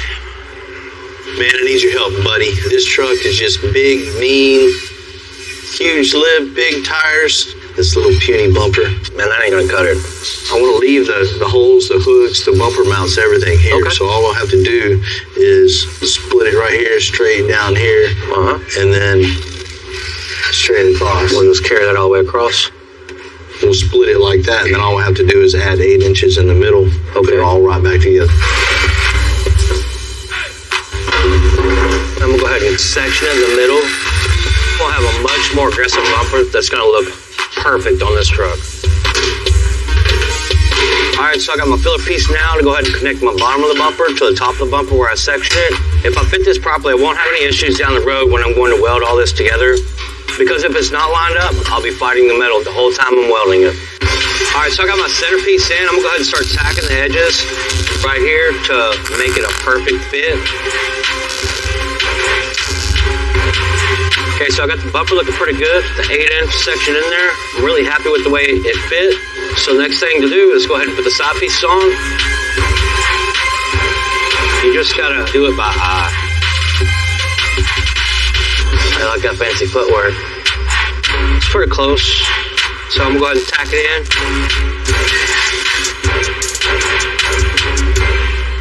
Man, I need your help, buddy. This truck is just big, mean, huge lift, big tires. This little puny bumper. Man, that ain't gonna cut it. I want to leave the holes, the hooks, the bumper mounts, everything here. Okay. So all I'll have to do is split it right here, straight down here, and then straight across. We'll just carry that all the way across. We'll split it like that, and then all I have to do is add 8 inches in the middle. Okay. Put it all right back together. I'm gonna go ahead and section in the middle. We'll have a much more aggressive bumper that's gonna look perfect on this truck. All right, so I got my filler piece now to go ahead and connect my bottom of the bumper to the top of the bumper where I sectioned it. If I fit this properly, I won't have any issues down the road when I'm going to weld all this together. Because if it's not lined up, I'll be fighting the metal the whole time I'm welding it. All right, so I got my centerpiece in. I'm gonna go ahead and start tacking the edges right here to make it a perfect fit. Okay, so I got the bumper looking pretty good, the 8-inch section in there. I'm really happy with the way it fit. So the next thing to do is go ahead and put the side pieces on. You just gotta do it by eye. I like that fancy footwork. It's pretty close. So I'm gonna go ahead and tack it in.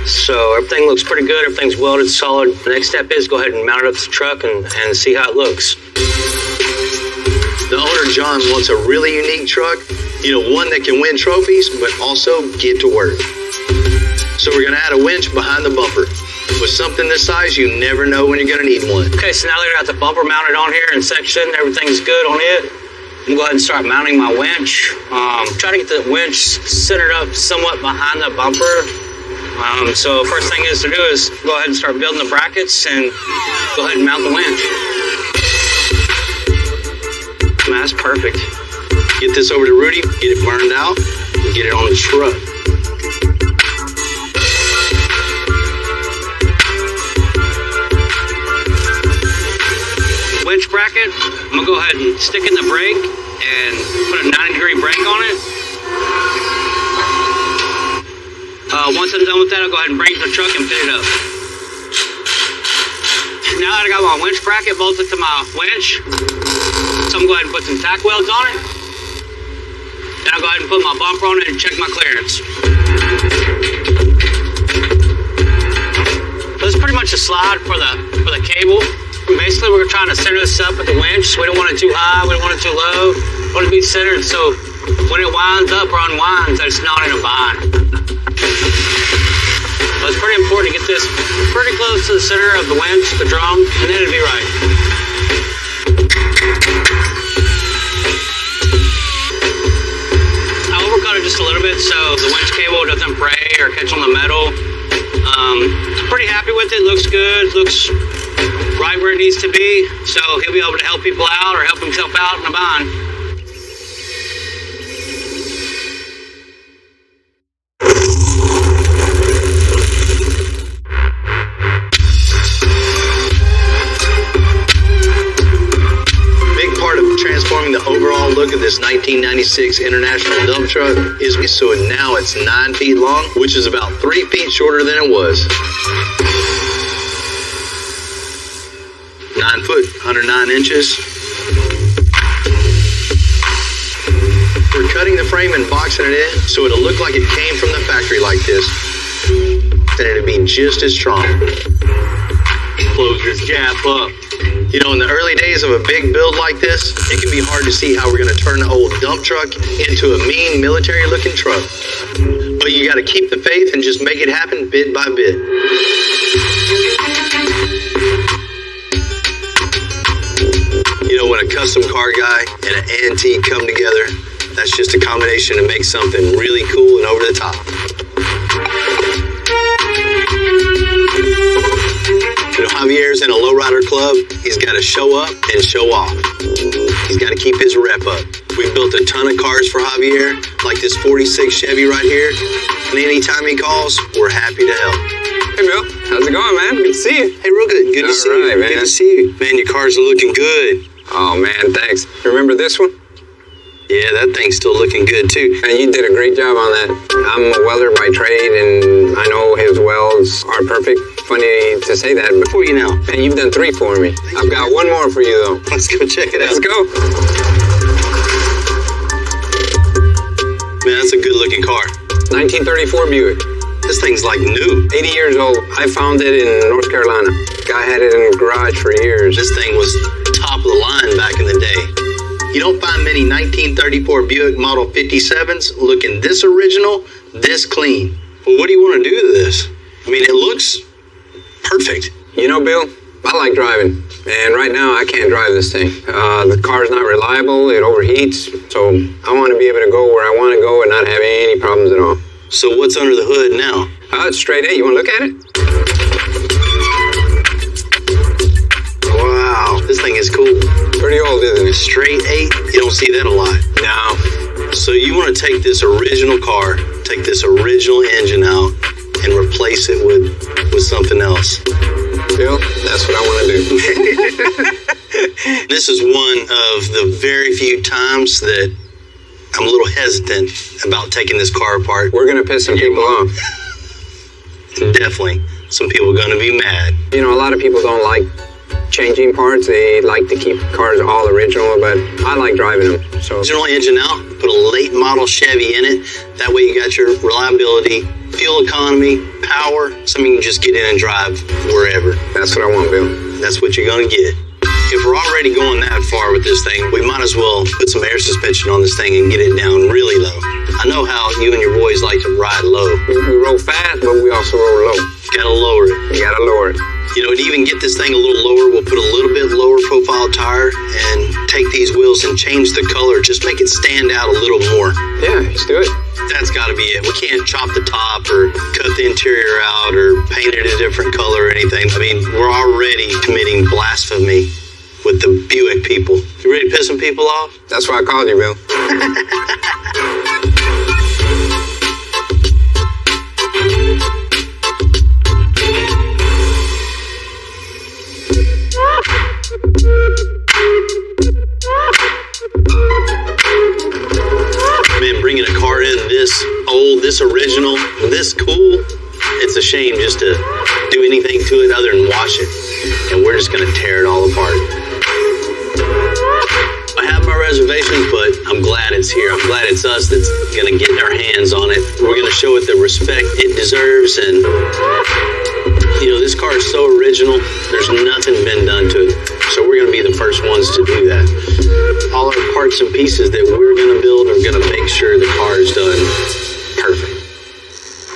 So everything looks pretty good. Everything's welded solid. The next step is go ahead and mount it up to the truck and see how it looks. The owner, John, wants a really unique truck. You know, one that can win trophies, but also get to work. So we're gonna add a winch behind the bumper. With something this size, you never know when you're gonna need one. Okay, so now that I got the bumper mounted on here and sectioned, everything's good on it. I'm gonna go ahead and start mounting my winch. Try to get the winch centered up somewhat behind the bumper. So first thing is to do is go ahead and start building the brackets and go ahead and mount the winch. Man, that's perfect. Get this over to Rudy, get it burned out, and get it on the truck. Winch bracket, I'm gonna go ahead and stick in the brake and put a 90-degree brake on it. Once I'm done with that, I'll go ahead and bring it to the truck and fit it up. Now that I got my winch bracket bolted to my winch, so I'm going to go ahead and put some tack welds on it. Then I'll go ahead and put my bumper on it and check my clearance. So this is pretty much a slide for the cable. Basically, we're trying to center this up with the winch. We don't want it too high, we don't want it too low. We want it to be centered so when it winds up or unwinds, that it's not in a bind. But it's pretty important to get this pretty close to the center of the winch, the drum, and then it'll be right. I overcut it just a little bit so the winch cable doesn't fray or catch on the metal. Pretty happy with it, looks good, looks right where it needs to be, so he'll be able to help people out or help himself out in a bind. Transforming the overall look of this 1996 International dump truck is so now it's 9 feet long, which is about 3 feet shorter than it was. 9 foot, 109 inches. We're cutting the frame and boxing it in so it'll look like it came from the factory like this. and it'll be just as strong. Close this gap up. You know, in the early days of a big build like this, it can be hard to see how we're going to turn the old dump truck into a mean military-looking truck. But you got to keep the faith and just make it happen bit by bit. You know, when a custom car guy and an antique come together, that's just a combination to make something really cool and over the top. You know, Javier's in a lowrider club. He's got to show up and show off. He's got to keep his rep up. We built a ton of cars for Javier, like this 46 Chevy right here. And anytime he calls, we're happy to help. Hey, Bill. How's it going, man? Good to see you. Hey, real good. Good to see you. Man. Good to see you. Man, your cars are looking good. Oh, man, thanks. Remember this one? Yeah, that thing's still looking good, too. And you did a great job on that. I'm a welder by trade, and I know his welds are perfect. Funny to say that, but for you now. And you've done 3 for me. I've got one more for you, though. Let's go check it out. Let's go. Man, that's a good-looking car. 1934 Buick. This thing's like new. 80 years old. I found it in North Carolina. Guy had it in the garage for years. This thing was top of the line back in the day. You don't find many 1934 Buick Model 57s looking this original, this clean. Well, what do you want to do to this? I mean, it looks perfect. You know, Bill, I like driving. And right now, I can't drive this thing. The car's not reliable. It overheats. So I want to be able to go where I want to go and not have any problems at all. So what's under the hood now? It's straight A. You want to look at it? Wow, this thing is cool. Pretty old, isn't it? Straight 8, you don't see that a lot. No. So you want to take this original car, take this original engine out, and replace it with something else. Bill, that's what I want to do. This is one of the very few times that I'm a little hesitant about taking this car apart. We're going to piss some people off. Definitely. Some people are going to be mad. You know, a lot of people don't like changing parts. They like to keep cars all original, but I like driving them. So original engine out, put a late model Chevy in it. That way you got your reliability, fuel economy, power, something you can just get in and drive wherever. That's what I want, Bill. That's what you're going to get. If we're already going that far with this thing, we might as well put some air suspension on this thing and get it down really low. I know how you and your boys like to ride low. We roll fast, but we also roll low. Gotta lower it. You gotta lower it. You know, to even get this thing a little lower, we'll put a little bit lower profile tire and take these wheels and change the color. Just make it stand out a little more. Yeah, let's do it. That's got to be it. We can't chop the top or cut the interior out or paint it a different color or anything. I mean, we're already committing blasphemy with the Buick people. You ready to piss some people off? That's why I called you, Bill. Man, bringing a car in this old, this original, this cool, it's a shame just to do anything to it other than wash it. And we're just going to tear it all apart. I have my reservations, but I'm glad it's here. I'm glad it's us that's going to get our hands on it. We're going to show it the respect it deserves. And, you know, this car is so original. There's nothing been done to it. So we're going to be the first ones to do that. All our parts and pieces that we're going to build are going to make sure the car is done perfect.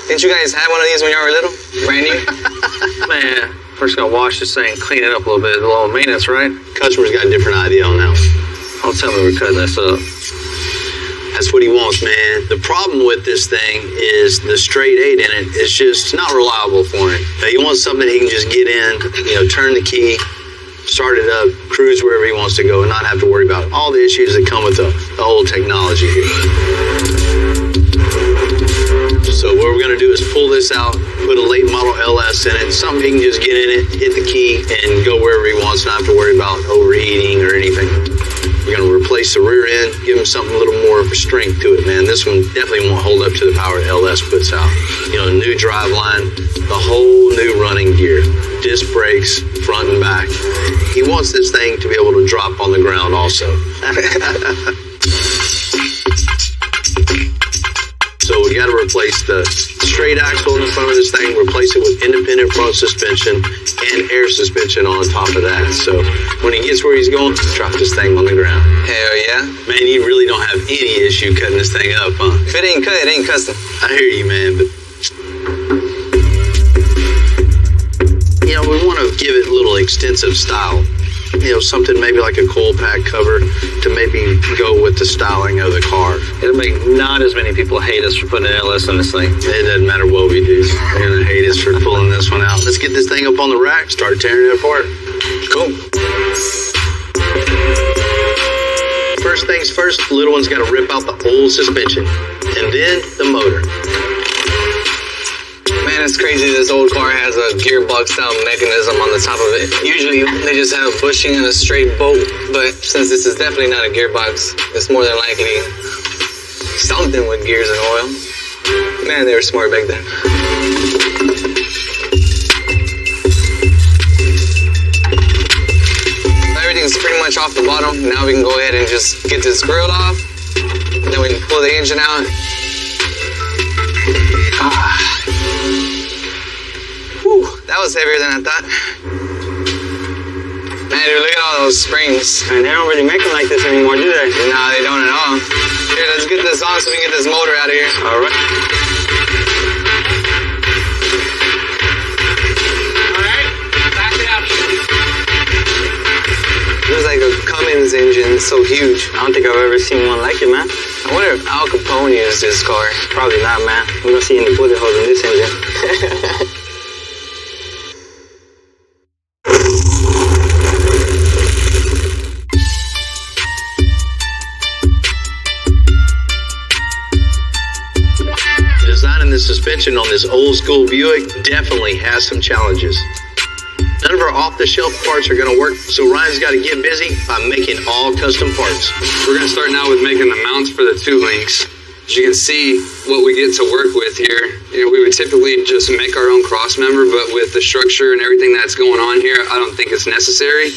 Didn't you guys have one of these when you were little? Brand new? Man, first gotta wash this thing, clean it up a little bit, a little maintenance, right? Customer's got a different idea on that one. Don't tell me we're cutting this up. That's what he wants, man. The problem with this thing is the straight 8 in it is just not reliable for him. He wants something he can just get in, you know, turn the key, start it up, cruise wherever he wants to go, and not have to worry about all the issues that come with the old technology here. So what we're going to do is pull this out, put a late model LS in it, something he can just get in it, hit the key, and go wherever he wants, not have to worry about overheating or anything. We're going to replace the rear end, give him something a little more of a strength to it, man. This one definitely won't hold up to the power the LS puts out. You know, new drive line, the whole new running gear, disc brakes, front and back. He wants this thing to be able to drop on the ground also. So we got to replace replace the straight axle in the front of this thing, replace it with independent front suspension and air suspension on top of that. So when he gets where he's going, drop this thing on the ground. Hell yeah. Man, you really don't have any issue cutting this thing up, huh? If it ain't cut, it ain't custom. I hear you, man, but you know, we want to give it a little extensive style. You know, something maybe like a coil pack cover to maybe go with the styling of the car. It'll make not as many people hate us for putting an LS on this thing. It doesn't matter what we do. They're going to hate us for pulling this one out. Let's get this thing up on the rack, start tearing it apart. Cool. First things first, the little one's got to rip out the old suspension and then the motor. Man, it's crazy this old car has a gearbox style mechanism on the top of it. Usually they just have a bushing and a straight bolt, but since this is definitely not a gearbox, it's more than likely something with gears and oil. Man, they were smart back then. Everything's pretty much off the bottom. Now we can go ahead and just get this grill off. Then we can pull the engine out. Whew, that was heavier than I thought. Man, dude, look at all those springs. And they don't really make them like this anymore, do they? Nah, they don't at all. Here, let's get this on so we can get this motor out of here. All right. Back it out. It was like a Cummins engine, so huge. I don't think I've ever seen one like it, man. I wonder if Al Capone used this car. Probably not, man. We don't see any bullet holes in this engine. Designing the suspension on this old school Buick definitely has some challenges. None of our off-the-shelf parts are going to work, so Ryan's got to get busy by making all custom parts. We're going to start now with making the mounts for the two links. As you can see what we get to work with here, you know, we would typically just make our own cross member, but with the structure and everything that's going on here, I don't think it's necessary.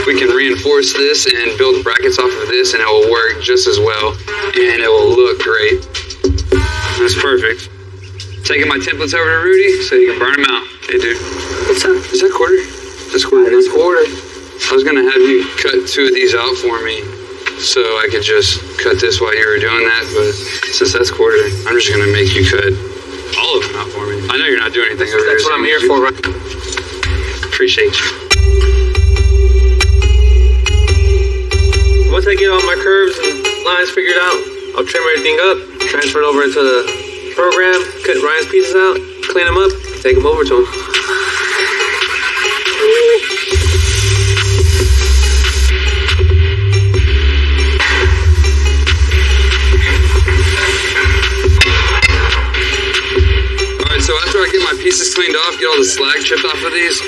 We can reinforce this and build brackets off of this, and it will work just as well, and it will look great. That's perfect. Taking my templates over to Rudy so you can burn them out. Hey, dude. What's up? Is that quarter? That's quarter. That's quarter. I was going to have you cut two of these out for me so I could just cut this while you were doing that, but since that's quarter, I'm just going to make you cut all of them out for me. I know you're not doing anything over there. That's what I'm here for, right? Appreciate you. Once I get all my curves and lines figured out, I'll trim everything up, transfer it over into the program, cut Ryan's pieces out, clean them up, take them over to him. Alright, so after I get my pieces cleaned off, get all the slag chipped off of these,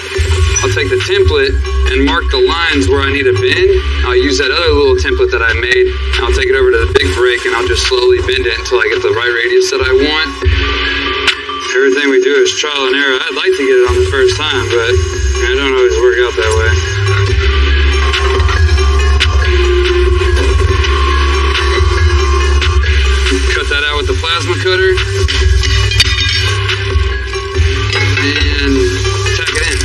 I'll take the template and mark the lines where I need a bend. I'll use that other little template that I made, and I'll take it over to the big break, and I'll just slowly bend it until I get the right radius that I want. Everything we do is trial and error. I'd like to get it on the first time, but I don't always work out that way. Cut that out with the plasma cutter. And tack it in.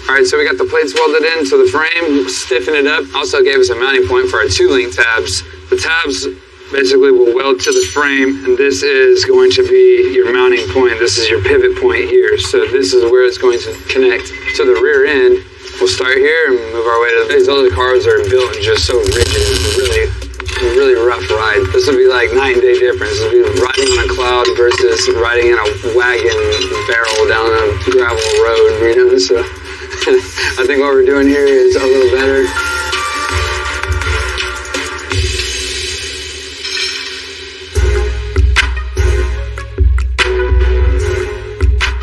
Alright, so we got the plates welded into the frame, stiffen it up. Also gave us a mounting point for our 2-link tabs. The tabs basically will weld to the frame, and this is going to be your mounting point. This is your pivot point here. So this is where it's going to connect to the rear end. We'll start here and move our way to these other cars are built and just so rigid. It's a really rough ride. This would be like night and day difference. This would be riding on a cloud versus riding in a wagon barrel down a gravel road, you know, so I think what we're doing here is a little better.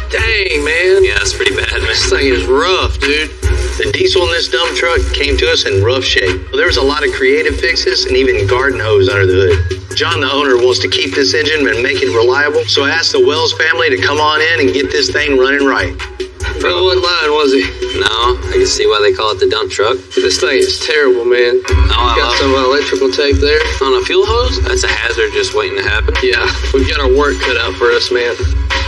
Dang, man. Yeah, that's pretty bad, man. This thing is rough, dude. The diesel in this dump truck came to us in rough shape. Well, there was a lot of creative fixes and even garden hose under the hood. John, the owner, wants to keep this engine and make it reliable, so I asked the Wells family to come on in and get this thing running right. Bro wasn't lying, was he? No, I can see why they call it the dump truck. This thing is terrible, man. Oh, Got some electrical tape there. On a fuel hose? That's a hazard just waiting to happen. Yeah, we've got our work cut out for us, man.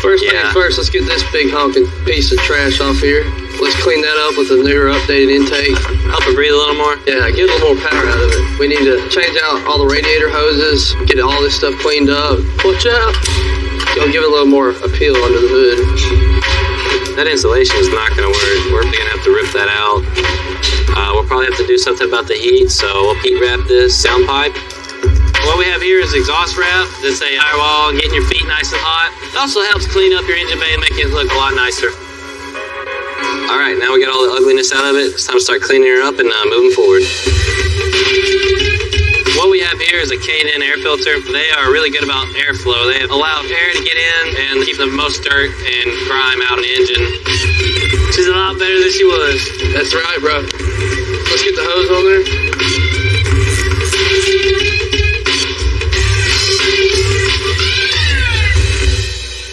First things first, let's get this big honking piece of trash off here. Let's clean that up with a newer, updated intake. Help it breathe a little more? Yeah, get a little more power out of it. We need to change out all the radiator hoses, get all this stuff cleaned up. Watch out. You'll give it a little more appeal under the hood. That insulation is not going to work. We're going to have to rip that out. We'll probably have to do something about the heat, so we'll heat wrap this sound pipe. What we have here is exhaust wrap. That's a firewall, getting your feet nice and hot. It also helps clean up your engine bay and make it look a lot nicer. All right, now we got all the ugliness out of it. It's time to start cleaning her up and moving forward. What we have here is a K&N air filter. They are really good about airflow. They allow air to get in and keep the most dirt and grime out of the engine. She's a lot better than she was. That's right, bro. Let's get the hose on there.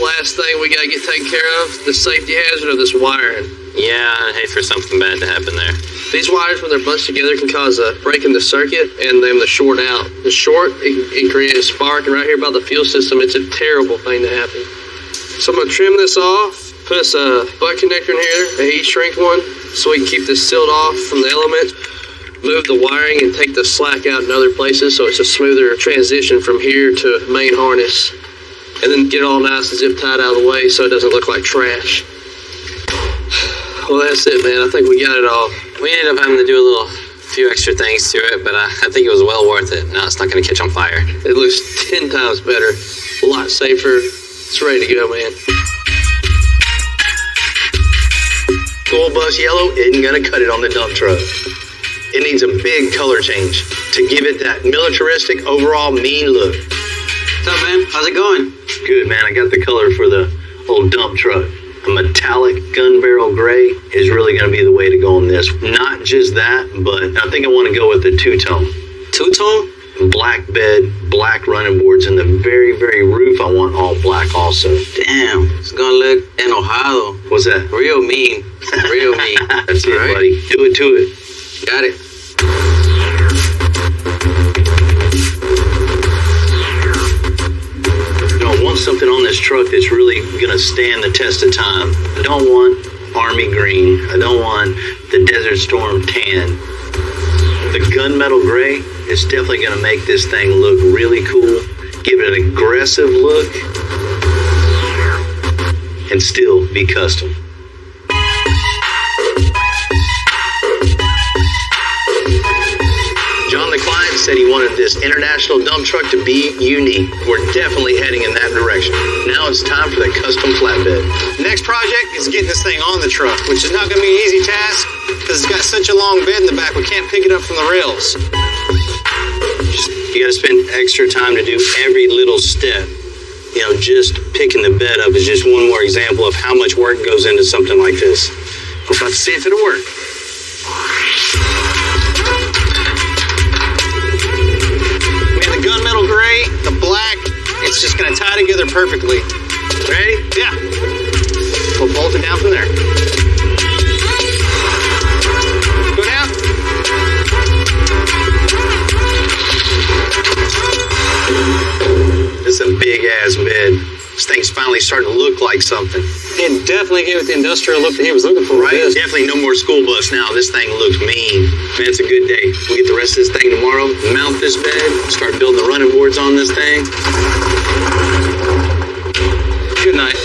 Last thing we gotta get taken care of, the safety hazard of this wiring. Yeah, I'd hate for something bad to happen there. These wires, when they're bunched together, can cause a break in the circuit and them to short out. The short, it can create a spark, and right here by the fuel system, it's a terrible thing to happen. So I'm gonna trim this off, put us a butt connector in here, a heat shrink one, so we can keep this sealed off from the elements. Move the wiring and take the slack out in other places so it's a smoother transition from here to main harness. And then get it all nice and zip tied out of the way so it doesn't look like trash. Well, that's it, man. I think we got it all. We ended up having to do a few extra things to it, but I think it was well worth it. Now it's not going to catch on fire. It looks 10 times better, a lot safer. It's ready to go, man. School bus yellow isn't going to cut it on the dump truck. It needs a big color change to give it that militaristic, overall mean look. What's up, man? How's it going? Good, man. I got the color for the old dump truck. A metallic gun barrel gray is really going to be the way to go on this. Not just that, but I think I want to go with the two-tone. Two-tone? Black bed, black running boards, and the very, very roof I want all black also. Damn, it's going to look enojado. What's that? Real mean. Real mean. That's it, right, buddy. Do it to it. Got it. I want something on this truck that's really going to stand the test of time. I don't want Army green. I don't want the Desert Storm tan. The gunmetal gray is definitely going to make this thing look really cool, give it an aggressive look, and still be custom. Said he wanted this international dump truck to be unique. We're definitely heading in that direction. Now it's time for the custom flatbed. Next project is getting this thing on the truck, which is not going to be an easy task because it's got such a long bed in the back we can't pick it up from the rails. You got to spend extra time to do every little step. You know, just picking the bed up is just one more example of how much work goes into something like this. We're about to see if it'll work. Gunmetal gray, the black, it's just going to tie together perfectly. Ready? Yeah. We'll bolt it down from there. Go down. This is a big ass bed. This thing's finally starting to look like something. It definitely gave it the industrial look that he was looking for. Right? Definitely no more school bus now. This thing looks mean. Man, it's a good day. We'll get the rest of this thing tomorrow, mount this bed, start building the running boards on this thing. Good night.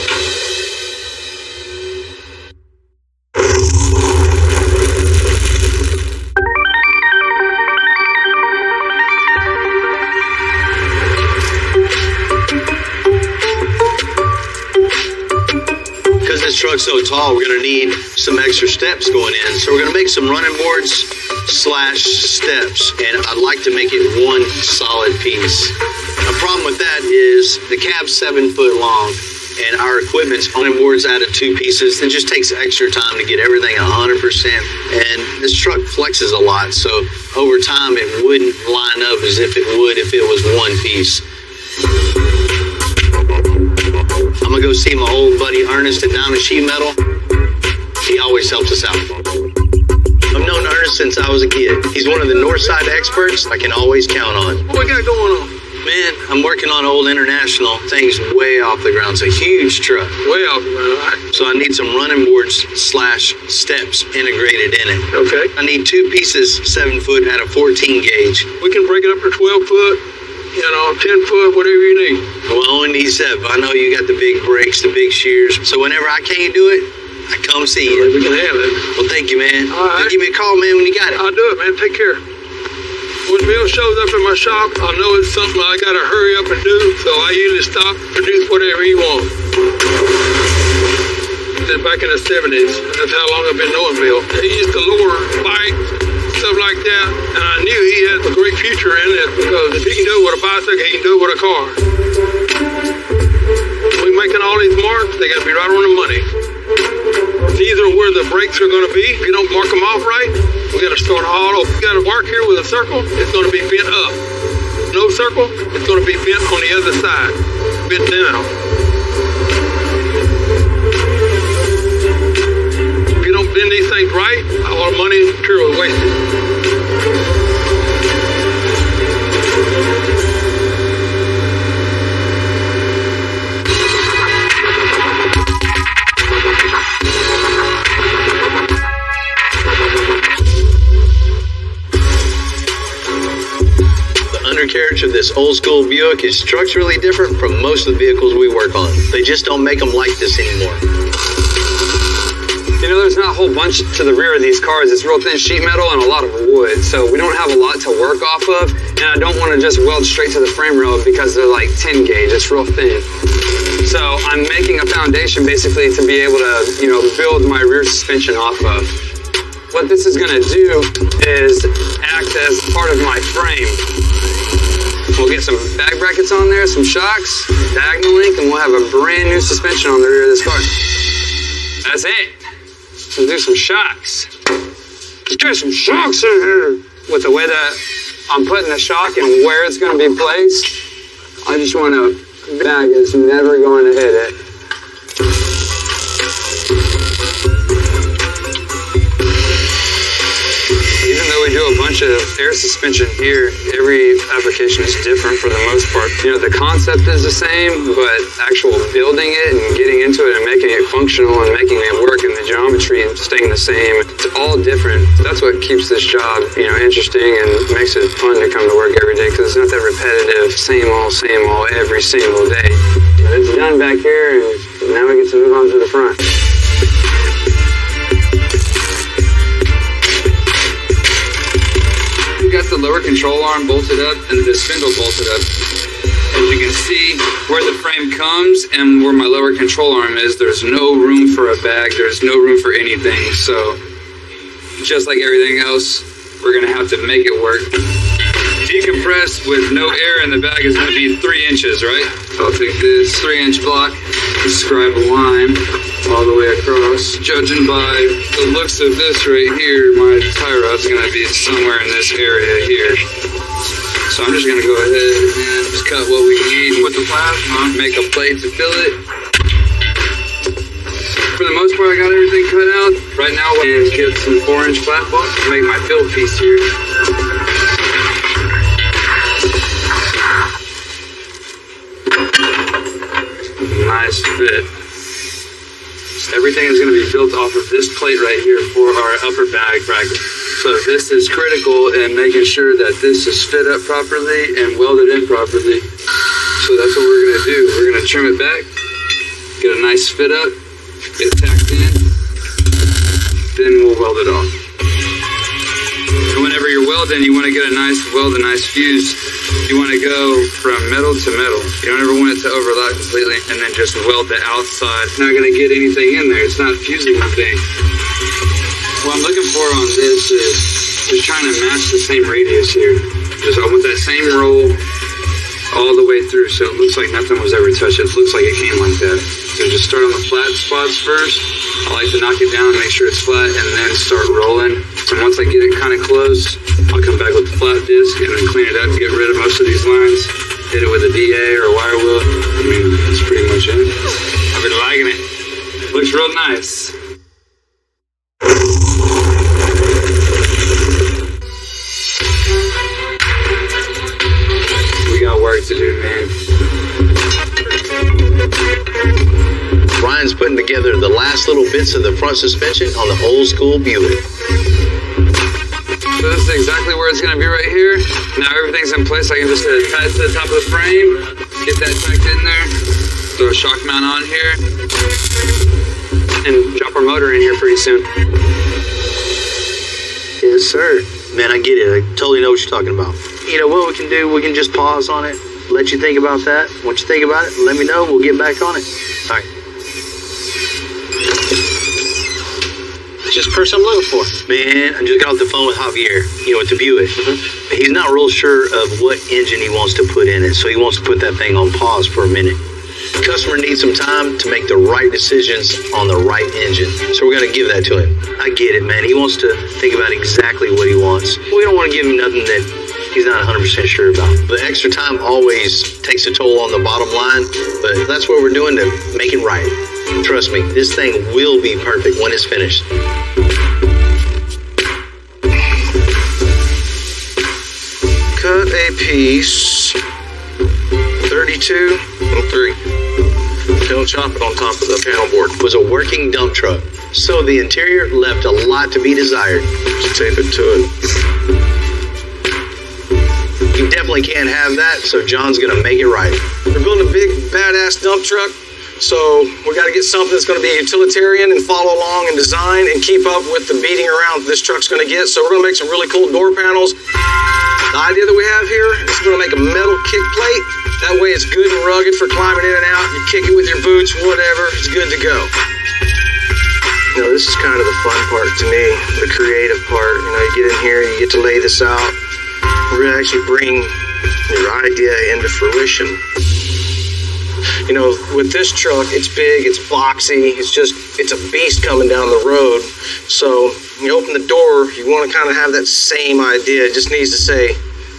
This truck's so tall, we're going to need some extra steps going in. So we're going to make some running boards / steps, and I'd like to make it one solid piece. The problem with that is the cab's 7 foot long, and our equipment's running boards out of 2 pieces. It just takes extra time to get everything 100%, and this truck flexes a lot, so over time it wouldn't line up as if it would if it was one piece. I'm gonna go see my old buddy Ernest at Diamond Sheet Metal. He always helps us out. I've known Ernest since I was a kid. He's one of the Northside experts I can always count on. What we got going on? Man, I'm working on Old International. Thing's way off the ground. It's a huge truck. Way off the ground, all right. So I need some running boards / steps integrated in it. Okay. I need 2 pieces, 7 foot at a 14 gauge. We can break it up to 12 foot, 10 foot, whatever you need. Well, I only need 7. I know you got the big brakes, the big shears. So whenever I can't do it, I come see you. We can have it. Well, thank you, man. All right. Give me a call, man, when you got it. I'll do it, man. Take care. When Bill shows up in my shop, I know it's something I gotta hurry up and do, so I usually stop, produce whatever he wants. Back in the 70s, that's how long I've been knowing Bill. He used to lower bikes, stuff like that, and I knew he had a great future in it, because if he can do it with a bicycle, he can do it with a car. We're making all these marks, they gotta be right on the money. These are where the brakes are gonna be. If you don't mark them off right, we gotta start all over. We got a mark here with a circle, it's gonna be bent up. No circle, it's gonna be bent on the other side, bent down. If you don't bend these things right, all the money and material is wasted. Undercarriage of this old school Buick is structurally different from most of the vehicles we work on. They just don't make them like this anymore. There's not a whole bunch to the rear of these cars. It's real thin sheet metal and a lot of wood, so we don't have a lot to work off of, and I don't want to just weld straight to the frame rail because they're like 10 gauge. It's real thin. So I'm making a foundation basically to be able to, build my rear suspension off of. What this is going to do is act as part of my frame. We'll get some bag brackets on there, some shocks, diagonal link, and we'll have a brand new suspension on the rear of this car. That's it. Let's do some shocks. Let's get some shocks in here. With the way that I'm putting the shock and where it's going to be placed, I just want a bag that's never going to hit it. Even though we do a bunch of air suspension here, every application is different for the most part. The concept is the same, but actual building it and getting into it and making it functional and making it work and the geometry and staying the same, it's all different. That's what keeps this job, interesting and makes it fun to come to work every day, because it's not that repetitive, same old, every single day. But it's done back here, and now we get to move on to the front. Got the lower control arm bolted up and the spindle bolted up. As you can see where the frame comes and where my lower control arm is, there's no room for a bag, there's no room for anything. So just like everything else, we're gonna have to make it work. Decompress with no air in the bag is gonna be 3 inches, right? I'll take this 3-inch block, describe a line all the way across. Judging by the looks of this right here, my tie rod's gonna be somewhere in this area here. So I'm just gonna go ahead and just cut what we need with the plasma, make a plate to fill it. For the most part, I got everything cut out. Right now, I'm gonna get some 4-inch flat block to make my fill piece here. Nice fit. Everything is going to be built off of this plate right here for our upper bag bracket. So this is critical in making sure that this is fit up properly and welded in properly. So that's what we're going to do. We're going to trim it back, get a nice fit up, get it tacked in, then we'll weld it off. And whenever you're welding, you want to get a nice fuse. You want to go from metal to metal. You don't ever want it to overlap completely and then just weld the outside. It's not going to get anything in there. It's not fusing anything. What I'm looking for on this is just trying to match the same radius here. Just I want that same roll all the way through so it looks like nothing was ever touched. It looks like it came like that. So just start on the flat spots first. I like to knock it down and make sure it's flat and then start rolling. So once I get it kind of close, I'll come back with the flat disc and then clean it up and get rid of most of these lines. Hit it with a DA or a wire wheel. That's pretty much it. I've been liking it. Looks real nice. work to do, man. Ryan's putting together the last little bits of the front suspension on the old school Buick. So this is exactly where it's going to be right here. Now everything's in place. I can just attach to the top of the frame, get that tucked in there, throw a shock mount on here, and drop our motor in here pretty soon. Yes, sir. Man, I get it. I totally know what you're talking about. You know what we can do? We can just pause on it, let you think about that. Once you think about it, let me know. We'll get back on it. All right. Just the person I'm looking for. Man, I just got off the phone with Javier, with the Buick. He's not real sure of what engine he wants to put in it, so he wants to put that thing on pause for a minute. The customer needs some time to make the right decisions on the right engine, so we're going to give that to him. I get it, man. He wants to think about exactly what he wants. We don't want to give him nothing that he's not 100% sure about. The extra time always takes a toll on the bottom line, but that's what we're doing to make it right. Trust me, this thing will be perfect when it's finished. Cut a piece 32 and 3. Don't chop it on top of the panel board. It was a working dump truck, so the interior left a lot to be desired. Just tape it to it. You definitely can't have that, so John's gonna make it right. We're building a big, badass dump truck, so we got to get something that's going to be utilitarian and follow along in design and keep up with the beating around this truck's going to get. So we're going to make some really cool door panels. The idea that we have here is we're going to make a metal kick plate. That way it's good and rugged for climbing in and out. You kick it with your boots, whatever, it's good to go. This is kind of the fun part to me, the creative part. You get in here, you get to lay this out. We're going to actually bring your idea into fruition. With this truck, it's big, it's boxy, it's a beast coming down the road. So you open the door, you want to kind of have that same idea. It just needs to say,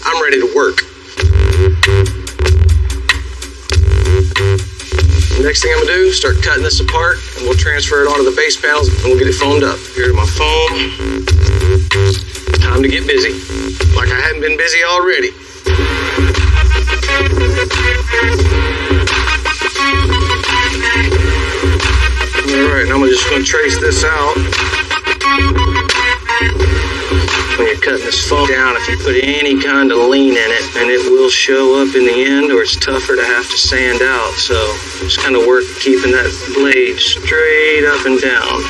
I'm ready to work. The next thing I'm going to do is start cutting this apart, and we'll transfer it onto the base panels, and we'll get it foamed up. Here's my foam. Time to get busy. Like I haven't been busy already. Alright, now I'm just going to trace this out. When you're cutting this foam down, if you put any kind of lean in it, and it will show up in the end, or it's tougher to have to sand out. So just kind of work keeping that blade straight up and down.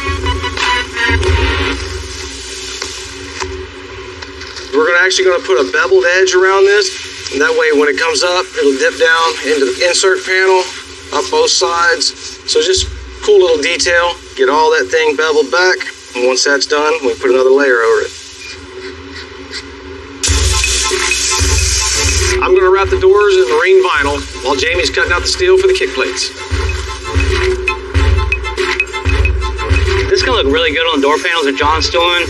We're actually going to put a beveled edge around this, and that way when it comes up, it'll dip down into the insert panel, up both sides. So just cool little detail. Get all that thing beveled back, and once that's done, we put another layer over it. I'm going to wrap the doors in marine vinyl while Jamie's cutting out the steel for the kick plates. This is going to look really good on the door panels that John's doing.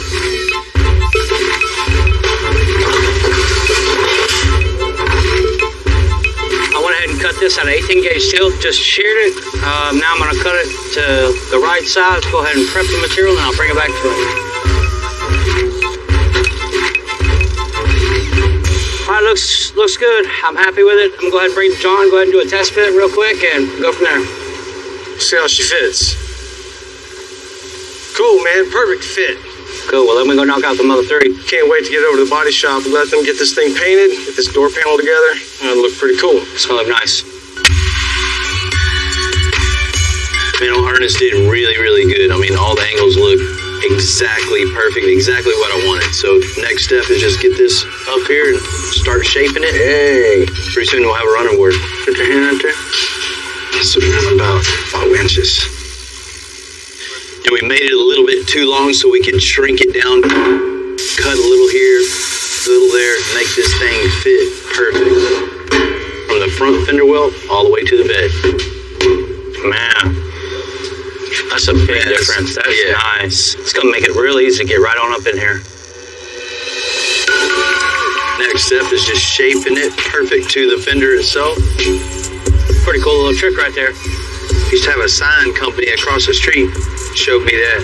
I went ahead and cut this out of 18 gauge steel, just sheared it. Now I'm going to cut it to the right size, go ahead and prep the material, and I'll bring it back to it. All right, looks good. I'm happy with it. I'm going to go ahead and bring John, go ahead and do a test fit real quick and go from there. See how she fits. Cool, man, perfect fit. Cool, well, let me go knock out the Mother 3. Can't wait to get over to the body shop and let them get this thing painted, get this door panel together. It'll look pretty cool. It's gonna look nice. Man, Ernest did really, really good. I mean, all the angles look exactly perfect, exactly what I wanted. So next step is just get this up here and start shaping it. Hey, pretty soon we'll have a running board. Put your hand out there. So about 5 inches. And we made it a little bit too long so we could shrink it down, cut a little here, a little there, make this thing fit perfect. From the front fender well all the way to the bed. Man, that's a big difference. That's nice. It's gonna make it real easy to get right on up in here. Next step is just shaping it perfect to the fender itself. Pretty cool little trick right there. Used to have a sign company across the street. Showed me that.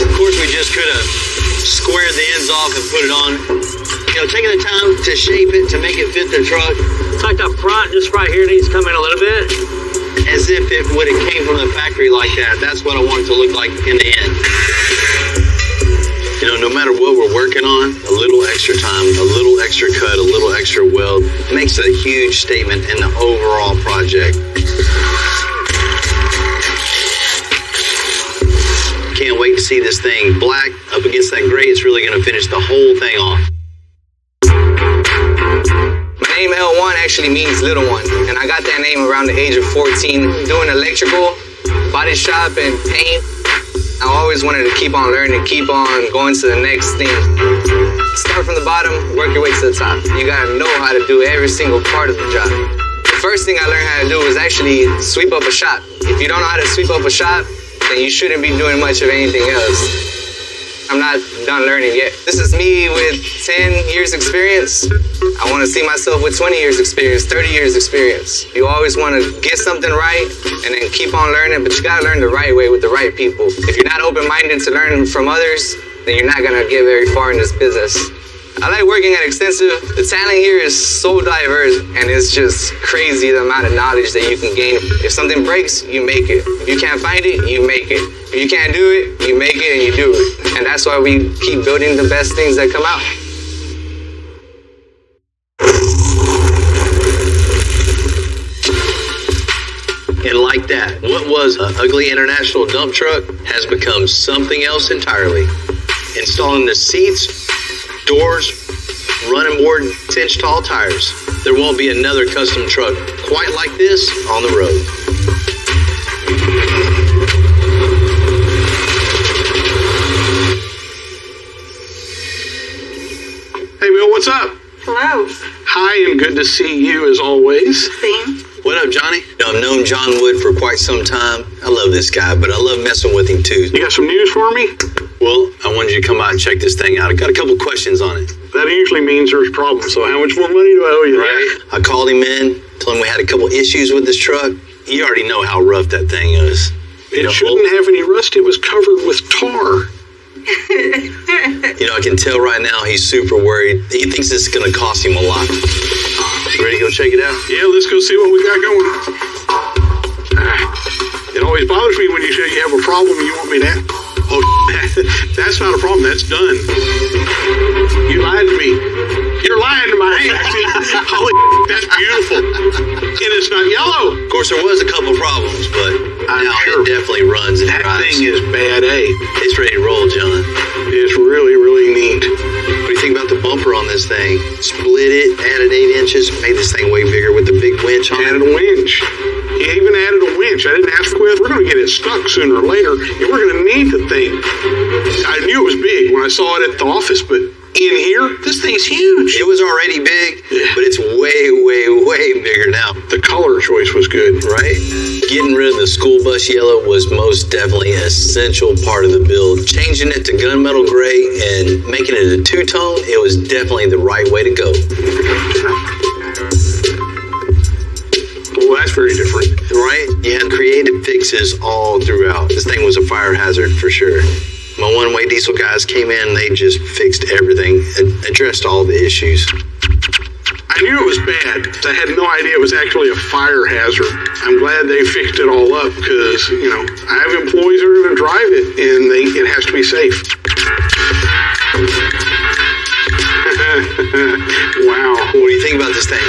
Of course, we just could have squared the ends off and put it on. taking the time to shape it, to make it fit their truck. It's like the front, just right here, needs to come in a little bit. As if it would have came from the factory like that. That's what I want it to look like in the end. You know, no matter what we're working on, a little extra time, a little extra cut, a little extra weld makes a huge statement in the overall project. Can't wait to see this thing black up against that gray. It's really going to finish the whole thing off. My name L1 actually means little one, and I got that name around the age of 14 doing electrical, body shop, and paint. I always wanted to keep on learning, keep on going to the next thing. Start from the bottom, work your way to the top. You gotta know how to do every single part of the job. The first thing I learned how to do was actually sweep up a shop. If you don't know how to sweep up a shop, then you shouldn't be doing much of anything else. I'm not done learning yet. This is me with 10 years experience. I want to see myself with 20 years experience, 30 years experience. You always want to get something right and then keep on learning, but you got to learn the right way with the right people. If you're not open-minded to learn from others, then you're not going to get very far in this business. I like working at Extensive. The talent here is so diverse, and it's just crazy the amount of knowledge that you can gain. If something breaks, you make it. If you can't find it, you make it. If you can't do it, you make it and you do it. And that's why we keep building the best things that come out. And like that, what was an ugly international dump truck has become something else entirely. Installing the seats, doors, running board, 10-inch tall tires. There won't be another custom truck quite like this on the road. Hey, Bill, what's up? Hello. Hi, and good to see you as always. Same. What up, Johnny? You know, I've known John Wood for quite some time. I love this guy, but I love messing with him too. You got some news for me? Well, I wanted you to come out and check this thing out. I got a couple questions on it. That usually means there's problems, so how much more money do I owe you? Right. I called him in, told him we had a couple issues with this truck. You already know how rough that thing is. It shouldn't have any rust. It was covered with tar. You know, I can tell right now he's super worried. He thinks it's going to cost him a lot. You ready to go check it out? Yeah, let's go see what we got going. It always bothers me when you say you have a problem and you want me to ask. Oh, that's not a problem. That's done. You lied to me. You're lying to my hand. Holy, that's beautiful. And it's not yellow. Of course, there was a couple problems, but now it definitely runs and that drives. Thing is bad, eh? It's ready to roll, John. It's really, really neat. What do you think about the bumper on this thing? Split it, added 8 inches, made this thing way bigger with the big winch on it. Added a winch. He even added a winch. I didn't ask Quith. We're going to get it stuck sooner or later, and we're going to need the thing. I knew it was big when I saw it at the office, but in here, this thing's huge. It was already big, but it's way, way, way bigger now. The color choice was good. Right? Getting rid of the school bus yellow was most definitely an essential part of the build. Changing it to gunmetal gray and making it a two-tone, it was definitely the right way to go. Well, that's very different. Right? You had creative fixes all throughout. This thing was a fire hazard for sure. My one-way diesel guys came in, they just fixed everything and addressed all the issues. I knew it was bad. I had no idea it was actually a fire hazard. I'm glad they fixed it all up because, you know, I have employees that are going to drive it and it has to be safe. Wow. What do you think about this thing?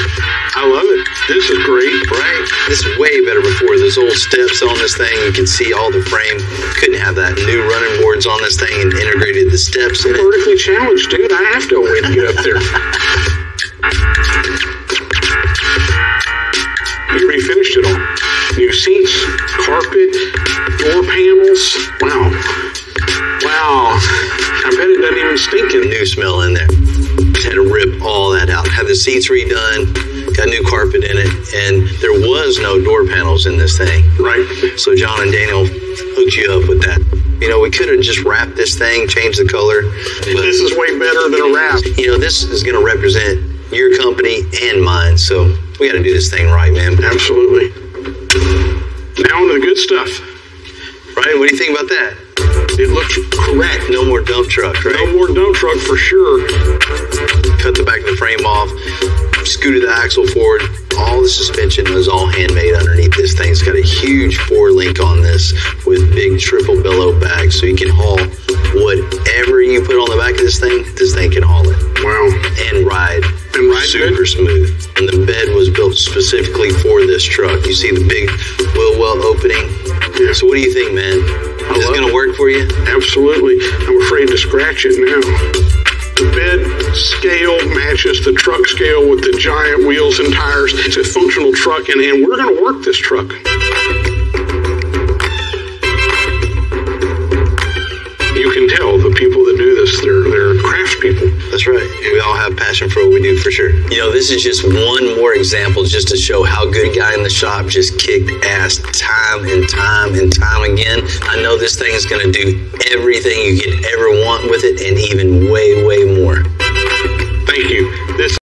I love it. This is great. Right? This is way better before. Those old steps on this thing, you can see all the frame. Couldn't have that. New running boards on this thing and integrated the steps in it. Vertically challenged, dude. I have to wait to get up there. You refinished it all. New seats, carpet, door panels. Wow. Wow. I bet it doesn't even stink in new smell in there. Just had to rip all that out. Had the seats redone, got new carpet in it, and there was no door panels in this thing. Right. So John and Daniel hooked you up with that. You know, we could have just wrapped this thing, changed the color. This is way better than a wrap. You know, this is going to represent your company and mine, so we got to do this thing right, man. Absolutely. Now on to the good stuff. Right? What do you think about that? It looks correct. No more dump truck, right? No more dump truck for sure. cut the back of the frame off, scooted the axle forward. All the suspension was all handmade underneath this thing. It's got a huge 4-link on this with big triple bellow bags, so you can haul whatever you put on the back of this thing can haul it. Wow. And ride. And ride super good? smooth. And the bed was built specifically for this truck. You see the big wheel well opening. Yeah. So what do you think, man? Is this going to work for you? Absolutely. I'm afraid to scratch it now. The bed scale matches the truck scale with the giant wheels and tires. It's a functional truck, and we're going to work this truck. You can tell the people that do this, they're craftspeople. That's right. We all have passion for what we do, for sure. You know, this is just one more example just to show how good a guy in the shop just kicked ass time and time and time again. I know this thing is going to do everything you could ever want with it and even way, way more. Thank you. This